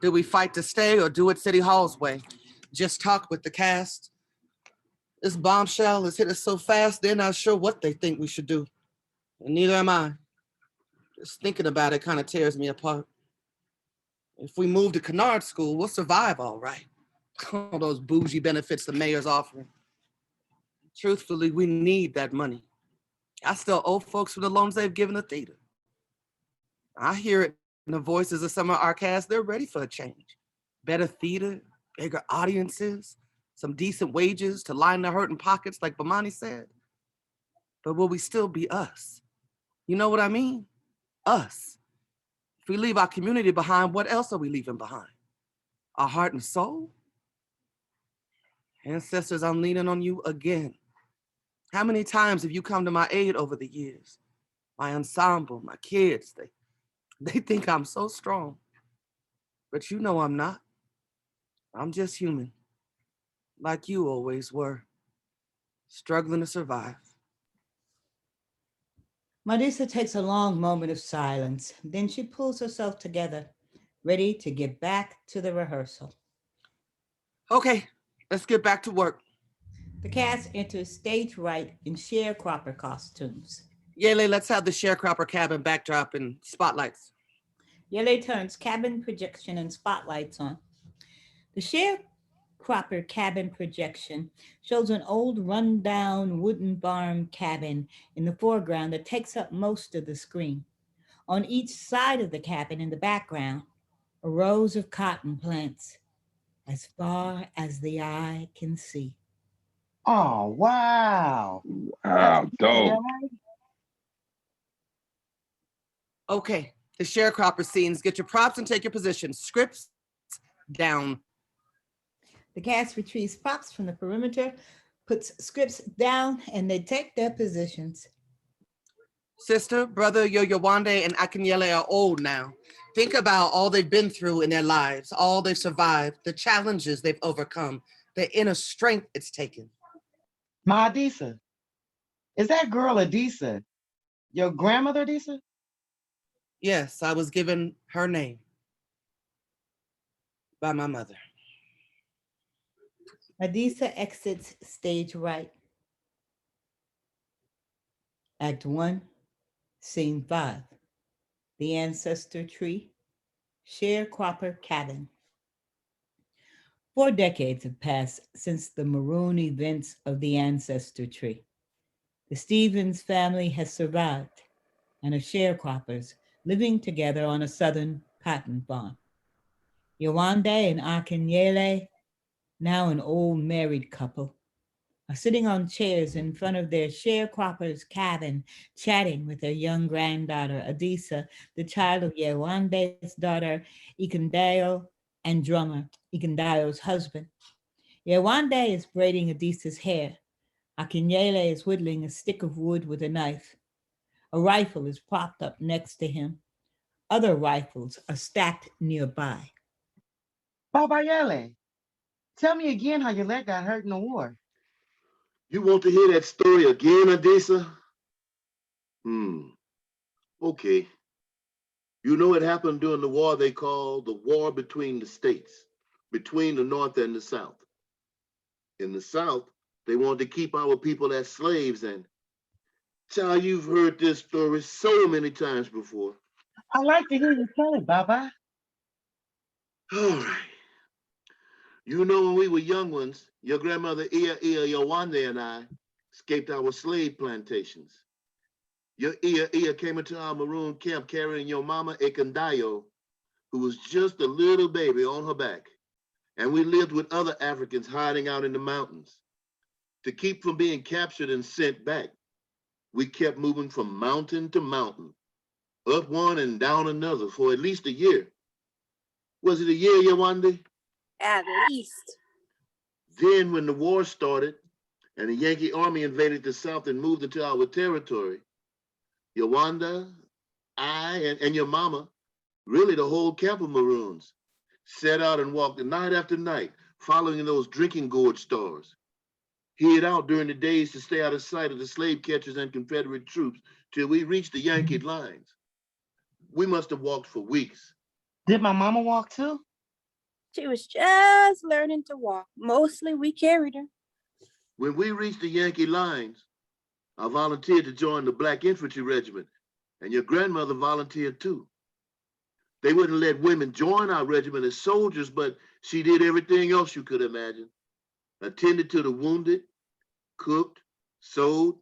Do we fight to stay or do it City Hall's way? Just talk with the cast? This bombshell has hit us so fast, they're not sure what they think we should do. And neither am I. Just thinking about it kind of tears me apart. If we move to Kennard School, we'll survive all right. All those bougie benefits the mayor's offering. Truthfully, we need that money. I still owe folks for the loans they've given the theater. I hear it in the voices of some of our cast. They're ready for a change. Better theater, bigger audiences, some decent wages to line their hurting pockets, like Bomani said. But will we still be us? You know what I mean? Us. If we leave our community behind, what else are we leaving behind? Our heart and soul? Ancestors, I'm leaning on you again. How many times have you come to my aid over the years? My ensemble, my kids, they think I'm so strong. But you know I'm not. I'm just human, like you always were, struggling to survive. Madisa takes a long moment of silence. Then she pulls herself together, ready to get back to the rehearsal. Okay, let's get back to work. The cast enters stage right in sharecropper costumes. Yele, let's have the sharecropper cabin backdrop and spotlights. Yele turns cabin projection and spotlights on. The sharecropper cabin projection shows an old rundown wooden barn cabin in the foreground that takes up most of the screen. On each side of the cabin in the background are rows of cotton plants as far as the eye can see. Oh, wow. Wow, dope. Okay, the sharecropper scenes. Get your props and take your positions. Scripts down. The cast retrieves props from the perimeter, puts scripts down, and they take their positions. Sister, brother, Yowande, and Akinyele are old now. Think about all they've been through in their lives, all they've survived, the challenges they've overcome, the inner strength it's taken. My Adisa. Is that girl Adisa your grandmother, Adisa? Yes, I was given her name by my mother. Adisa exits stage right. Act 1, Scene 5. The Ancestor Tree, Sharecropper Cabin. 4 decades have passed since the maroon events of the Ancestor Tree. The Stevens family has survived and are sharecroppers living together on a southern cotton farm. Yowande and Akinyele, now an old married couple, are sitting on chairs in front of their sharecropper's cabin, chatting with their young granddaughter, Adisa, the child of Yewande's daughter, Ikendayo, and drummer, Ikendayo's husband. Yewande is braiding Adisa's hair. Akinyele is whittling a stick of wood with a knife. A rifle is propped up next to him. Other rifles are stacked nearby. Baba Yele, tell me again how your leg got hurt in the war. You want to hear that story again, Adisa? Okay. You know it happened during the war they call the war between the states, between the North and the South. In the South, they wanted to keep our people as slaves, and child, you've heard this story so many times before. I like to hear you tell it, Baba. All right. You know, when we were young ones, your grandmother Yowande and I escaped our slave plantations. Your came into our maroon camp carrying your mama Ekandayo, who was just a little baby on her back. and we lived with other Africans hiding out in the mountains. To keep from being captured and sent back, we kept moving from mountain to mountain, up one and down another for at least a year. Was it a year, Yewande? At least. Then when the war started and the Yankee army invaded the South and moved into our territory, Yewanda, I, and your mama, really the whole camp of Maroons, set out and walked night after night, following those drinking gourd stars. Hid out during the days to stay out of sight of the slave catchers and Confederate troops till we reached the Yankee lines. We must have walked for weeks. Did my mama walk too? She was just learning to walk. Mostly we carried her. When we reached the Yankee lines, I volunteered to join the Black Infantry Regiment, and your grandmother volunteered too. They wouldn't let women join our regiment as soldiers, but she did everything else you could imagine. Attended to the wounded, cooked, sewed.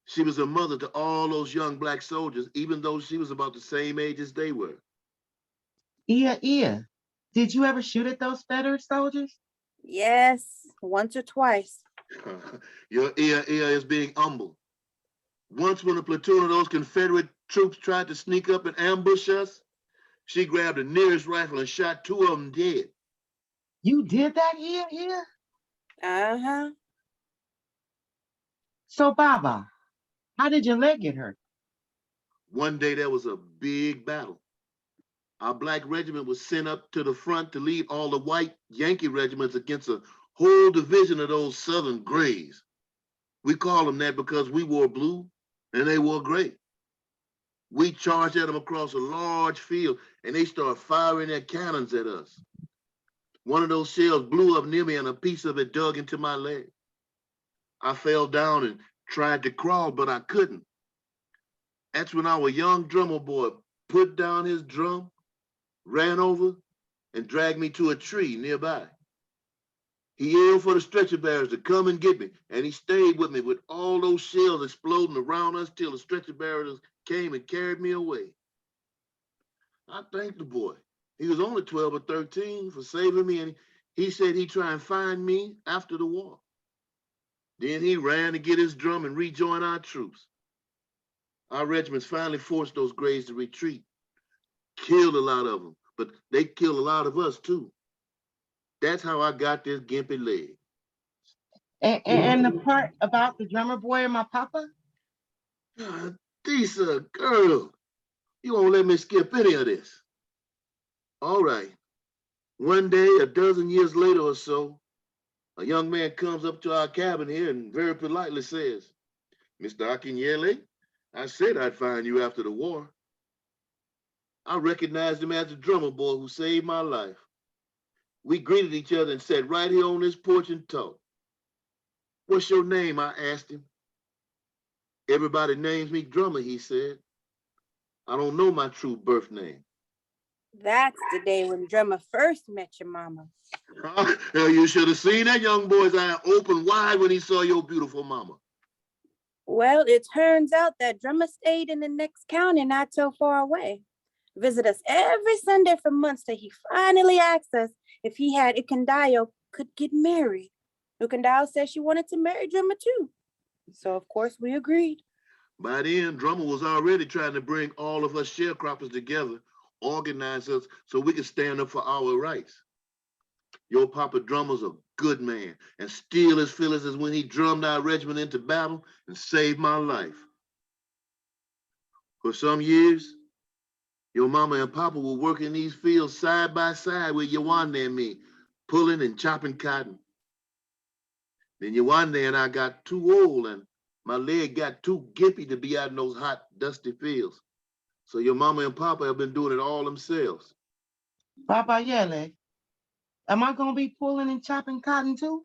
She was a mother to all those young Black soldiers, even though she was about the same age as they were. Ia, did you ever shoot at those Confederate soldiers? Yes, once or twice. Your Ia is being humble. Once when a platoon of those Confederate troops tried to sneak up and ambush us, she grabbed the nearest rifle and shot 2 of them dead. You did that, Ia? Uh-huh. So, Baba, how did your leg get hurt? One day there was a big battle. Our Black regiment was sent up to the front to lead all the white Yankee regiments against a whole division of those Southern Grays. We call them that because we wore blue and they wore gray. We charged at them across a large field and they started firing their cannons at us. One of those shells blew up near me and a piece of it dug into my leg. I fell down and tried to crawl, but I couldn't. That's when our young drummer boy put down his drum, ran over, and dragged me to a tree nearby. He yelled for the stretcher bearers to come and get me, and he stayed with me with all those shells exploding around us till the stretcher bearers came and carried me away. I thanked the boy. He was only 12 or 13 for saving me, and he said he'd try and find me after the war. Then he ran to get his drum and rejoin our troops. Our regiments finally forced those Grays to retreat, killed a lot of them, but they killed a lot of us too. That's how I got this gimpy leg. And the part about the drummer boy and my papa? Disa, girl, you won't let me skip any of this. All right. One day, a dozen years later or so, a young man comes up to our cabin here and very politely says, "Mr. Akinyele, I said I'd find you after the war." I recognized him as the drummer boy who saved my life. We greeted each other and sat right here on this porch and talked. "What's your name?" I asked him. "Everybody names me Drummer," he said. "I don't know my true birth name." That's the day when Drummer first met your mama. You should have seen that young boy's eye open wide when he saw your beautiful mama. Well, it turns out that Drummer stayed in the next county not so far away. Visit us every Sunday for months till he finally asked us if he had Ikendayo could get married. Ikendayo said she wanted to marry Drummer too. So of course we agreed. By then, Drummer was already trying to bring all of us sharecroppers together, organize us so we could stand up for our rights. Your Papa Drummer's a good man and still as fearless as when he drummed our regiment into battle and saved my life. For some years, your mama and papa were working these fields side by side with Yewande and me, pulling and chopping cotton. Then Yewande and I got too old and my leg got too gimpy to be out in those hot, dusty fields. So your mama and papa have been doing it all themselves. Baba Yele, am I gonna be pulling and chopping cotton too?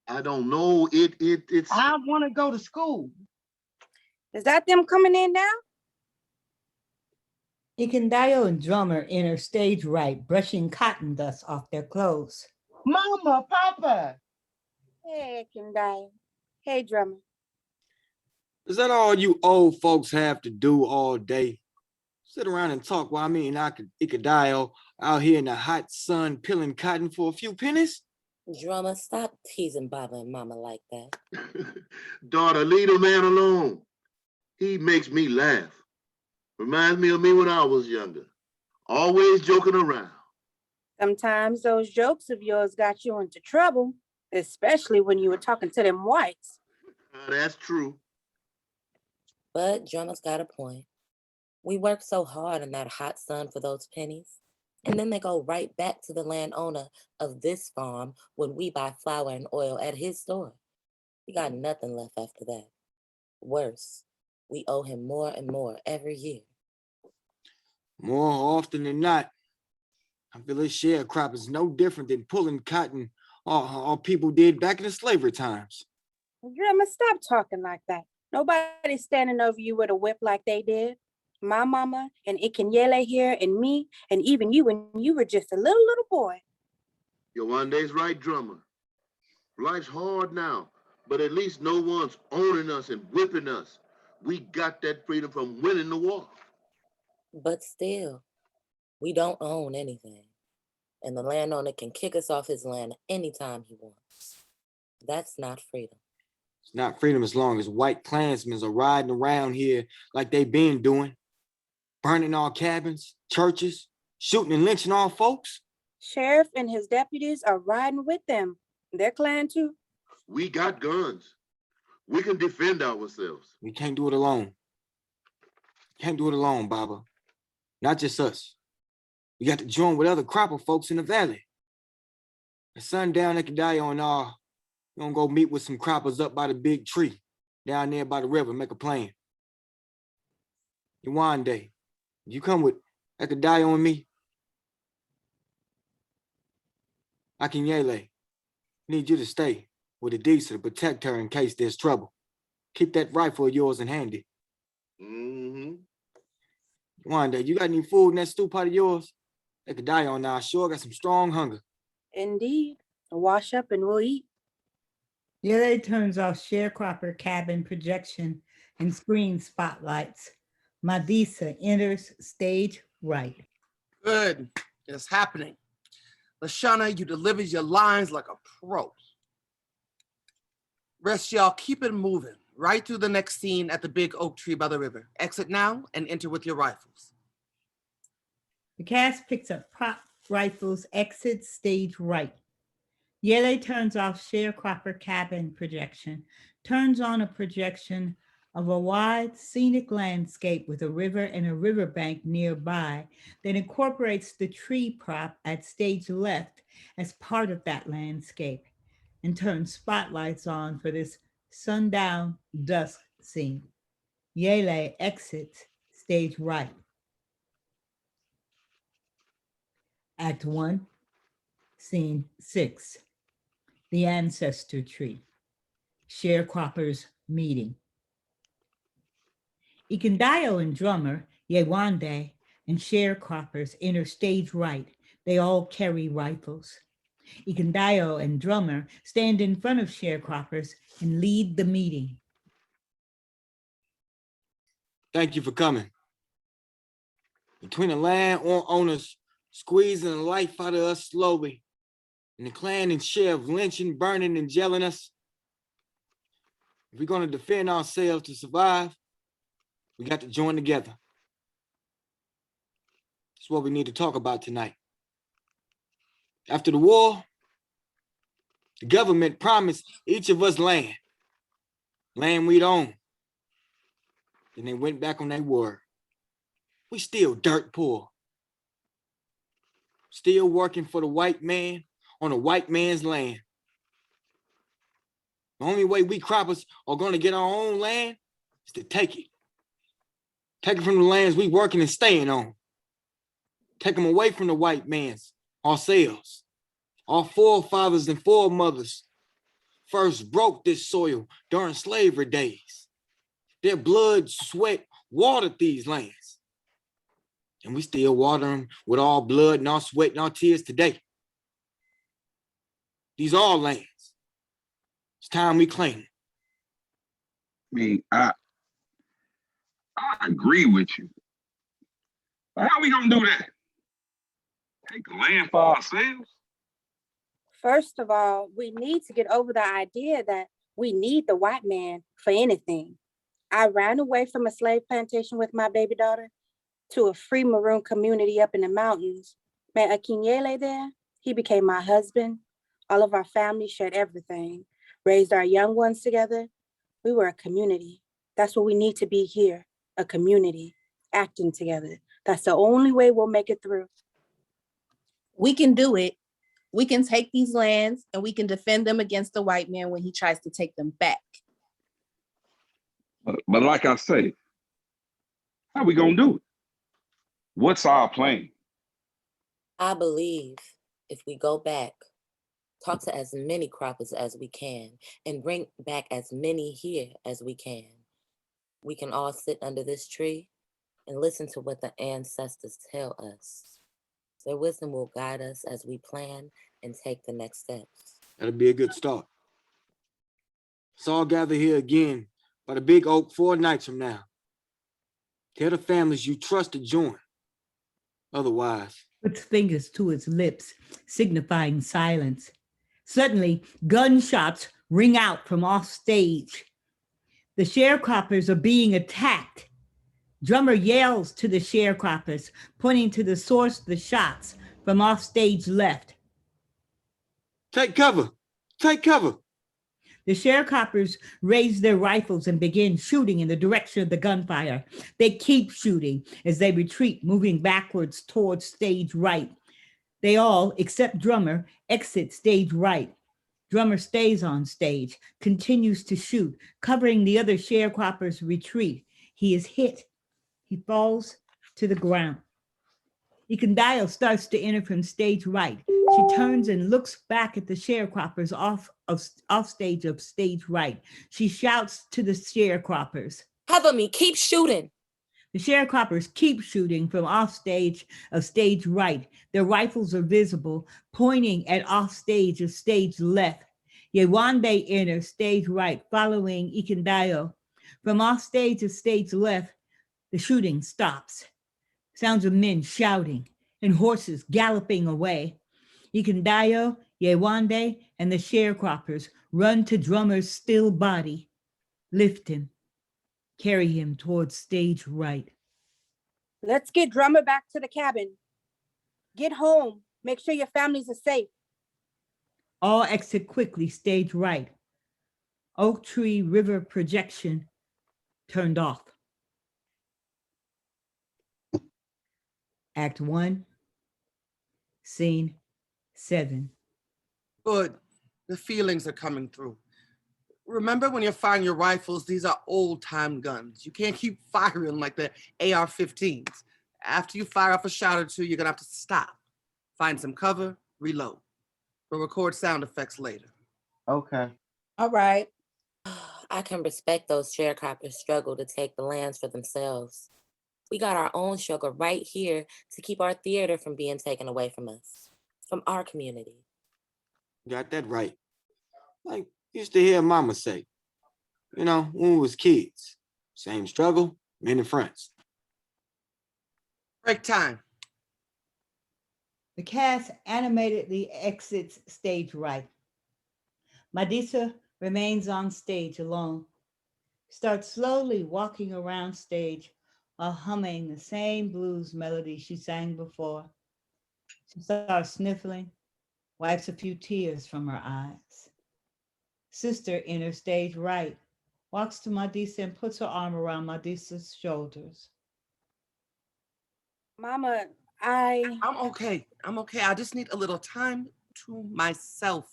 I don't know. It's. I want to go to school. Is that them coming in now? Ikendayo and Drummer enter stage right, brushing cotton dust off their clothes. Mama, Papa. Hey, Ikendayo. Hey, Drummer. Is that all you old folks have to do all day? Sit around and talk while me and Ikedayo out here in the hot sun peeling cotton for a few pennies? Drummer, stop teasing Baba and Mama like that. Daughter, leave the man alone. He makes me laugh. Reminds me of me when I was younger. Always joking around. Sometimes those jokes of yours got you into trouble, especially when you were talking to them whites. That's true. But Drummer's got a point. We work so hard in that hot sun for those pennies, and then they go right back to the landowner of this farm when we buy flour and oil at his store. We got nothing left after that. Worse, we owe him more and more every year. More often than not, I feel this sharecrop is no different than pulling cotton all people did back in the slavery times. Drummer, stop talking like that. Nobody's standing over you with a whip like they did. My mama and Ikenyele here and me and even you when you were just a little boy. Yowande's right, Drummer. Life's hard now, but at least no one's owning us and whipping us. We got that freedom from winning the war. But still, we don't own anything, and the landowner can kick us off his land anytime he wants. That's not freedom. It's not freedom as long as white Klansmen are riding around here like they been doing, burning all cabins, churches, shooting and lynching all folks. Sheriff and his deputies are riding with them. Their clan too. We got guns. We can defend ourselves. We can't do it alone. Can't do it alone, Baba. Not just us. We got to join with other cropper folks in the valley. At sundown, Ikedayo and all, we're gonna go meet with some croppers up by the big tree, down there by the river, make a plan. Yewande, you come with Ikedayo and me. Akinyele, need you to stay with Adisa to protect her in case there's trouble. Keep that rifle of yours in handy. Yewande, you got any food in that stew pot of yours? Ikedayo and I sure got some strong hunger. Indeed. Wash up and we'll eat. Yele turns off sharecropper cabin projection and screen spotlights. Madisa enters stage right. Good. It's happening. Lashana, you delivered your lines like a pro. Rest y'all, keep it moving. Right through the next scene at the big oak tree by the river. Exit now and enter with your rifles. The cast picks up prop rifles, exits stage right. Yele turns off sharecropper cabin projection, turns on a projection of a wide scenic landscape with a river and a riverbank nearby, then incorporates the tree prop at stage left as part of that landscape, and turns spotlights on for this sundown dusk scene. Yele exits stage right. Act 1, Scene 6, The Ancestor Tree, Sharecroppers Meeting. Ikendayo and drummer, Yewande, and sharecroppers enter stage right. They all carry rifles. Ikendayo and drummer stand in front of sharecroppers and lead the meeting. Thank you for coming. Between the land owners squeezing the life out of us slowly, and the clan and sheriff lynching, burning, and jailing us, if we're gonna defend ourselves to survive, we got to join together. That's what we need to talk about tonight. After the war, the government promised each of us land we'd own. Then they went back on their word. We still dirt poor. Still working for the white man on a white man's land. The only way we croppers are gonna get our own land is to take it. Take it from the lands we working and staying on. Take them away from the white man's, ourselves. Our forefathers and foremothers first broke this soil during slavery days. Their blood, sweat, watered these lands. And we still water them with our blood and our sweat and our tears today. These are our lands. It's time we claim it. I mean, I agree with you. How we gonna do that? Take the land for ourselves? First of all, we need to get over the idea that we need the white man for anything. I ran away from a slave plantation with my baby daughter to a free maroon community up in the mountains. Man, Akinyele there, he became my husband. All of our family shared everything, raised our young ones together. We were a community. That's what we need to be here, a community, acting together. That's the only way we'll make it through. We can do it. We can take these lands and we can defend them against the white man when he tries to take them back. But like I say, how we gonna do it? What's our plan? I believe if we go back, talk to as many croppers as we can, and bring back as many here as we can all sit under this tree and listen to what the ancestors tell us. Their wisdom will guide us as we plan and take the next steps. That'll be a good start. Let's all gather here again by the big oak 4 nights from now. Tell the families you trust to join. Otherwise, Puts fingers to his lips, signifying silence. Suddenly, gunshots ring out from off stage. The sharecroppers are being attacked. Drummer yells to the sharecroppers, pointing to the source of the shots from off stage left. take cover, take cover. The sharecroppers raise their rifles and begin shooting in the direction of the gunfire. They keep shooting as they retreat, moving backwards towards stage right. They all, except Drummer, exit stage right. Drummer stays on stage, continues to shoot, covering the other sharecroppers' retreat. He is hit. He falls to the ground. Ikendayo starts to enter from stage right. She turns and looks back at the sharecroppers off stage of stage right. She shouts to the sharecroppers. Cover me, keep shooting. The sharecroppers keep shooting from off stage of stage right. Their rifles are visible, pointing at off stage of stage left. Yewande enters stage right, following Ikendayo. From off stage of stage left, the shooting stops. Sounds of men shouting and horses galloping away. Ikendayo, Yewande, and the sharecroppers run to Drummer's still body, lift him, carry him towards stage right. Let's get Drummer back to the cabin. Get home. Make sure your families are safe. All exit quickly, stage right. Oak Tree River projection turned off. Act 1, Scene 7. Good. The feelings are coming through. Remember when you're firing your rifles, these are old-time guns. You can't keep firing like the AR-15s. After you fire off a shot or two, you're gonna have to stop. Find some cover, reload. We'll record sound effects later. Okay. All right. I can respect those sharecroppers' struggle to take the lands for themselves. We got our own struggle right here to keep our theater from being taken away from us, from our community. Got that right. Like used to hear mama say, you know, when we was kids, same struggle, many friends. Break time. The cast animatedly exits stage right. Madisa remains on stage alone, starts slowly walking around stage while humming the same blues melody she sang before. She starts sniffling, wipes a few tears from her eyes. Sister enters stage right, walks to Madisa and puts her arm around Madisa's shoulders. Mama, I'm okay. I just need a little time to myself.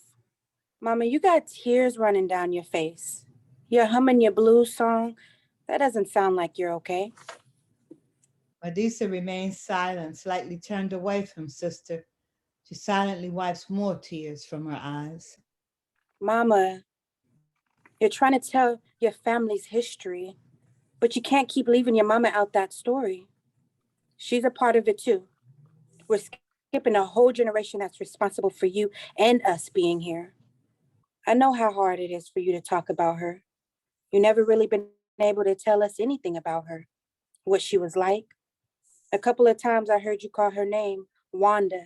Mama, you got tears running down your face. You're humming your blues song. That doesn't sound like you're okay. Madisa remains silent, slightly turned away from Sister. She silently wipes more tears from her eyes. Mama, you're trying to tell your family's history, but you can't keep leaving your mama out that story. She's a part of it too. We're skipping a whole generation that's responsible for you and us being here. I know how hard it is for you to talk about her. You never really been able to tell us anything about her, what she was like. A couple of times I heard you call her name, Wanda.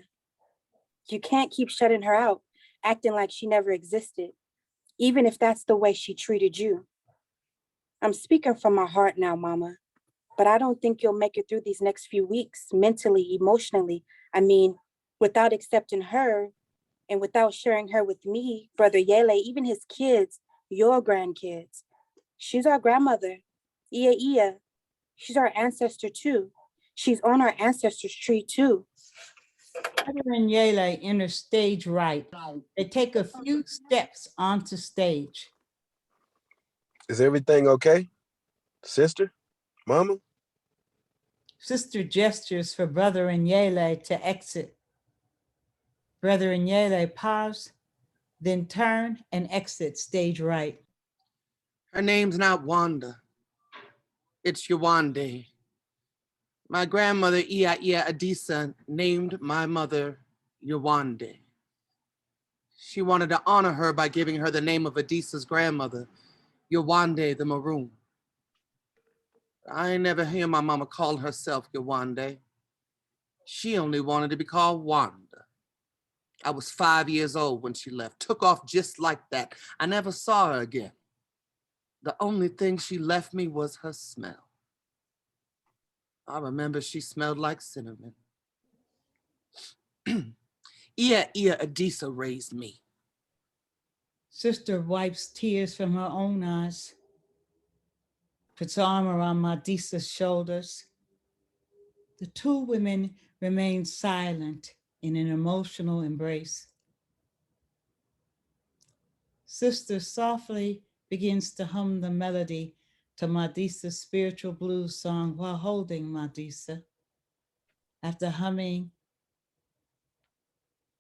You can't keep shutting her out, acting like she never existed, even if that's the way she treated you. I'm speaking from my heart now, Mama, but I don't think you'll make it through these next few weeks, mentally, emotionally. I mean, without accepting her and without sharing her with me, Brother Yele, even his kids, your grandkids. She's our grandmother, Iya Iya. She's our ancestor too. She's on our ancestors tree too. Heather and Yele enter stage right. They take a few steps onto stage. Is everything okay? Sister? Mama? Sister gestures for Brother and Yele to exit. Brother and Yele pause, then turn and exit stage right. Her name's not Wanda. It's Yawande. My grandmother, Iya Adisa, named my mother Yawande. She wanted to honor her by giving her the name of Adisa's grandmother, Yawande the Maroon. I ain't never hear my mama call herself Yawande. She only wanted to be called Wanda. I was 5 years old when she left, took off just like that. I never saw her again. The only thing she left me was her smell. I remember she smelled like cinnamon. Iya Adisa raised me. Sister wipes tears from her own eyes, puts her arm around Madisa's shoulders. The two women remain silent in an emotional embrace. Sister softly begins to hum the melody to Madisa's spiritual blues song while holding Madisa. After humming,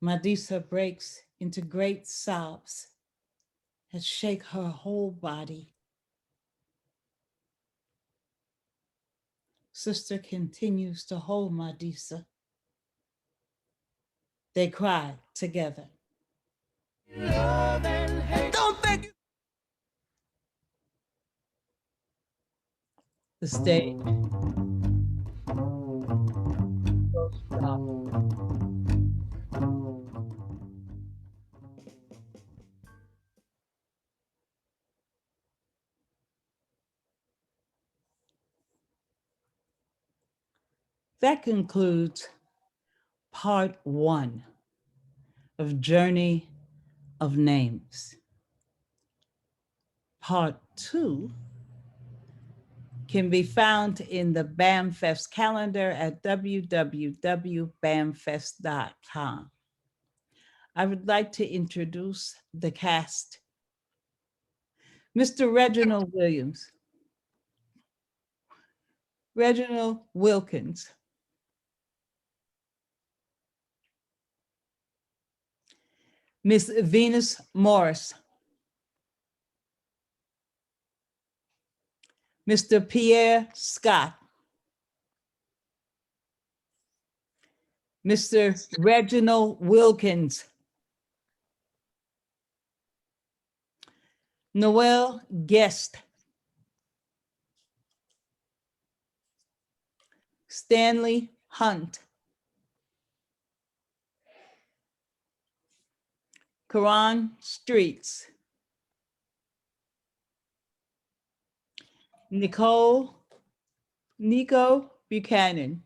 Madisa breaks into great sobs that shake her whole body. Sister continues to hold Madisa. They cry together. Love and hate. Don't think The stage goes dark. That concludes part 1 of Journey of Names. Part 2 can be found in the BAMFest calendar at www.bamfest.com. I would like to introduce the cast. Mr. Reginald Williams, Reginald Wilkins, Miss Venus Morris, Mr. Pierre Scott, Mr. Reginald Wilkins, Noel Guest, Stanley Hunt, Karan Streets, Nico Buchanan,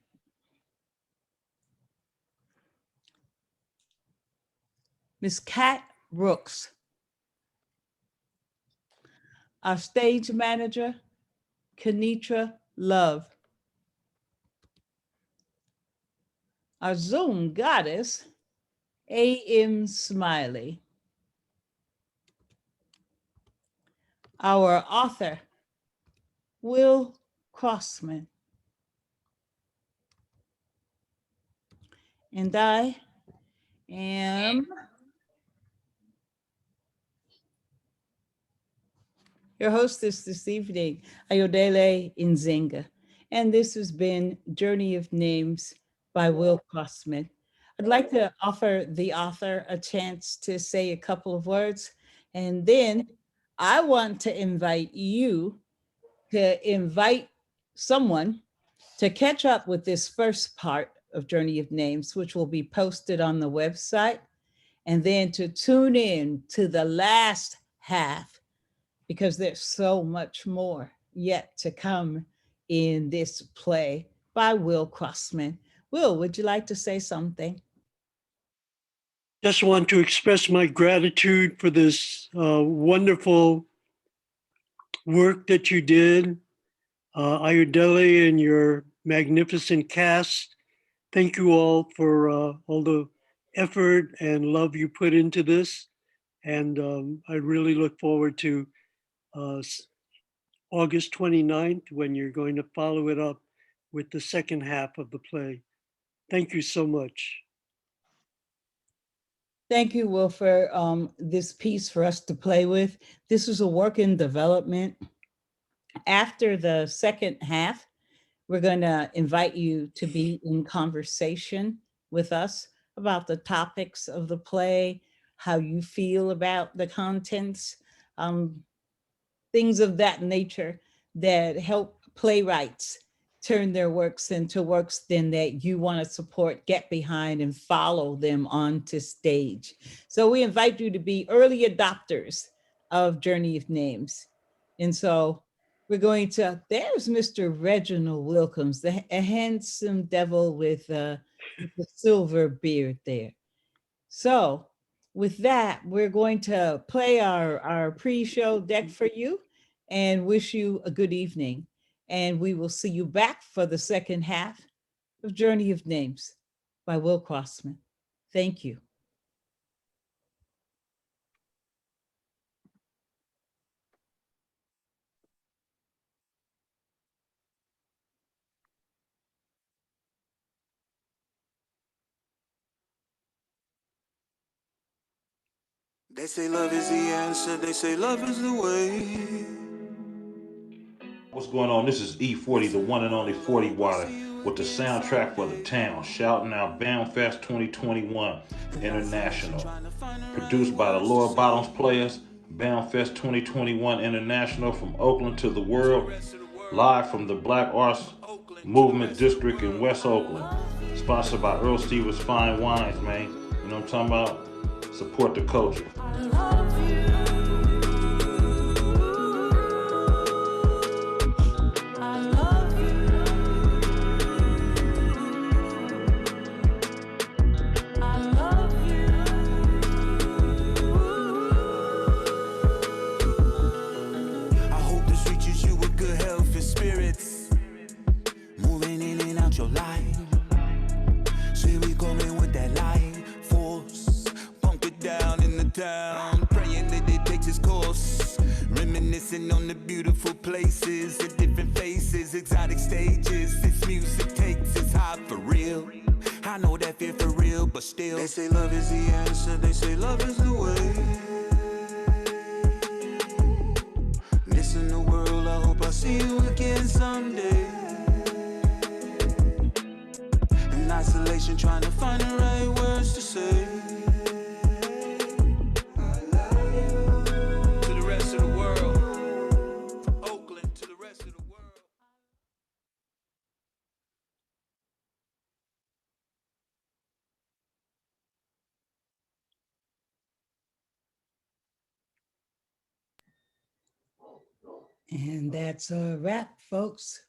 Miss Kat Brooks, our stage manager, Kenitra Love, our Zoom goddess, A.M. Smiley, our author, Will Crossman, and I am your hostess this evening, Ayodele Nzinga, and this has been Journey of Names by Will Crossman. I'd like to offer the author a chance to say a couple of words, and then I want to invite you to invite someone To catch up with this first part of Journey of Names, which will be posted on the website, and then to tune in to the last half, because there's so much more yet to come in this play by Will Crossman. Will, would you like to say something? Just want to express my gratitude for this wonderful work that you did. Ayodele and your magnificent cast. Thank you all for all the effort and love you put into this. And I really look forward to August 29th when you're going to follow it up with the second half of the play. Thank you so much. Thank you, Will, for this piece for us to play with. This is a work in development. After the second half, we're going to invite you to be in conversation with us about the topics of the play, how you feel about the contents, things of that nature that help playwrights turn their works into works then that you want to support, get behind, and follow them onto stage. So we invite you to be early adopters of Journey of Names. And so we're going to, there's Mr. Reginald Wilkins, a handsome devil with the silver beard there. So with that, we're going to play our pre-show deck for you and wish you a good evening. And we will see you back for the second half of Journey of Names by Will Crossman. Thank you. They say love is the answer, they say love is the way. What's going on? This is E40, the one and only 40 Water, with the soundtrack for the town, shouting out Boundfest 2021 International. Produced by the Lower Bottom Playaz, Boundfest 2021 International, from Oakland to the world, live from the Black Arts Movement District in West Oakland. Sponsored by Earl Stevens Fine Wines, man. You know what I'm talking about? Support the culture. Your life. See we coming with that light force. Bunk it down in the town. Praying that it takes its course. Reminiscing on the beautiful places, the different faces, exotic stages. This music takes its high for real. I know that fear for real, but still. They say love is the answer, they say love is the way. Missing the world, I hope I see you again someday. Isolation, trying to find the right words to say. I love you. To the rest of the world, from Oakland to the rest of the world. And that's a wrap, folks.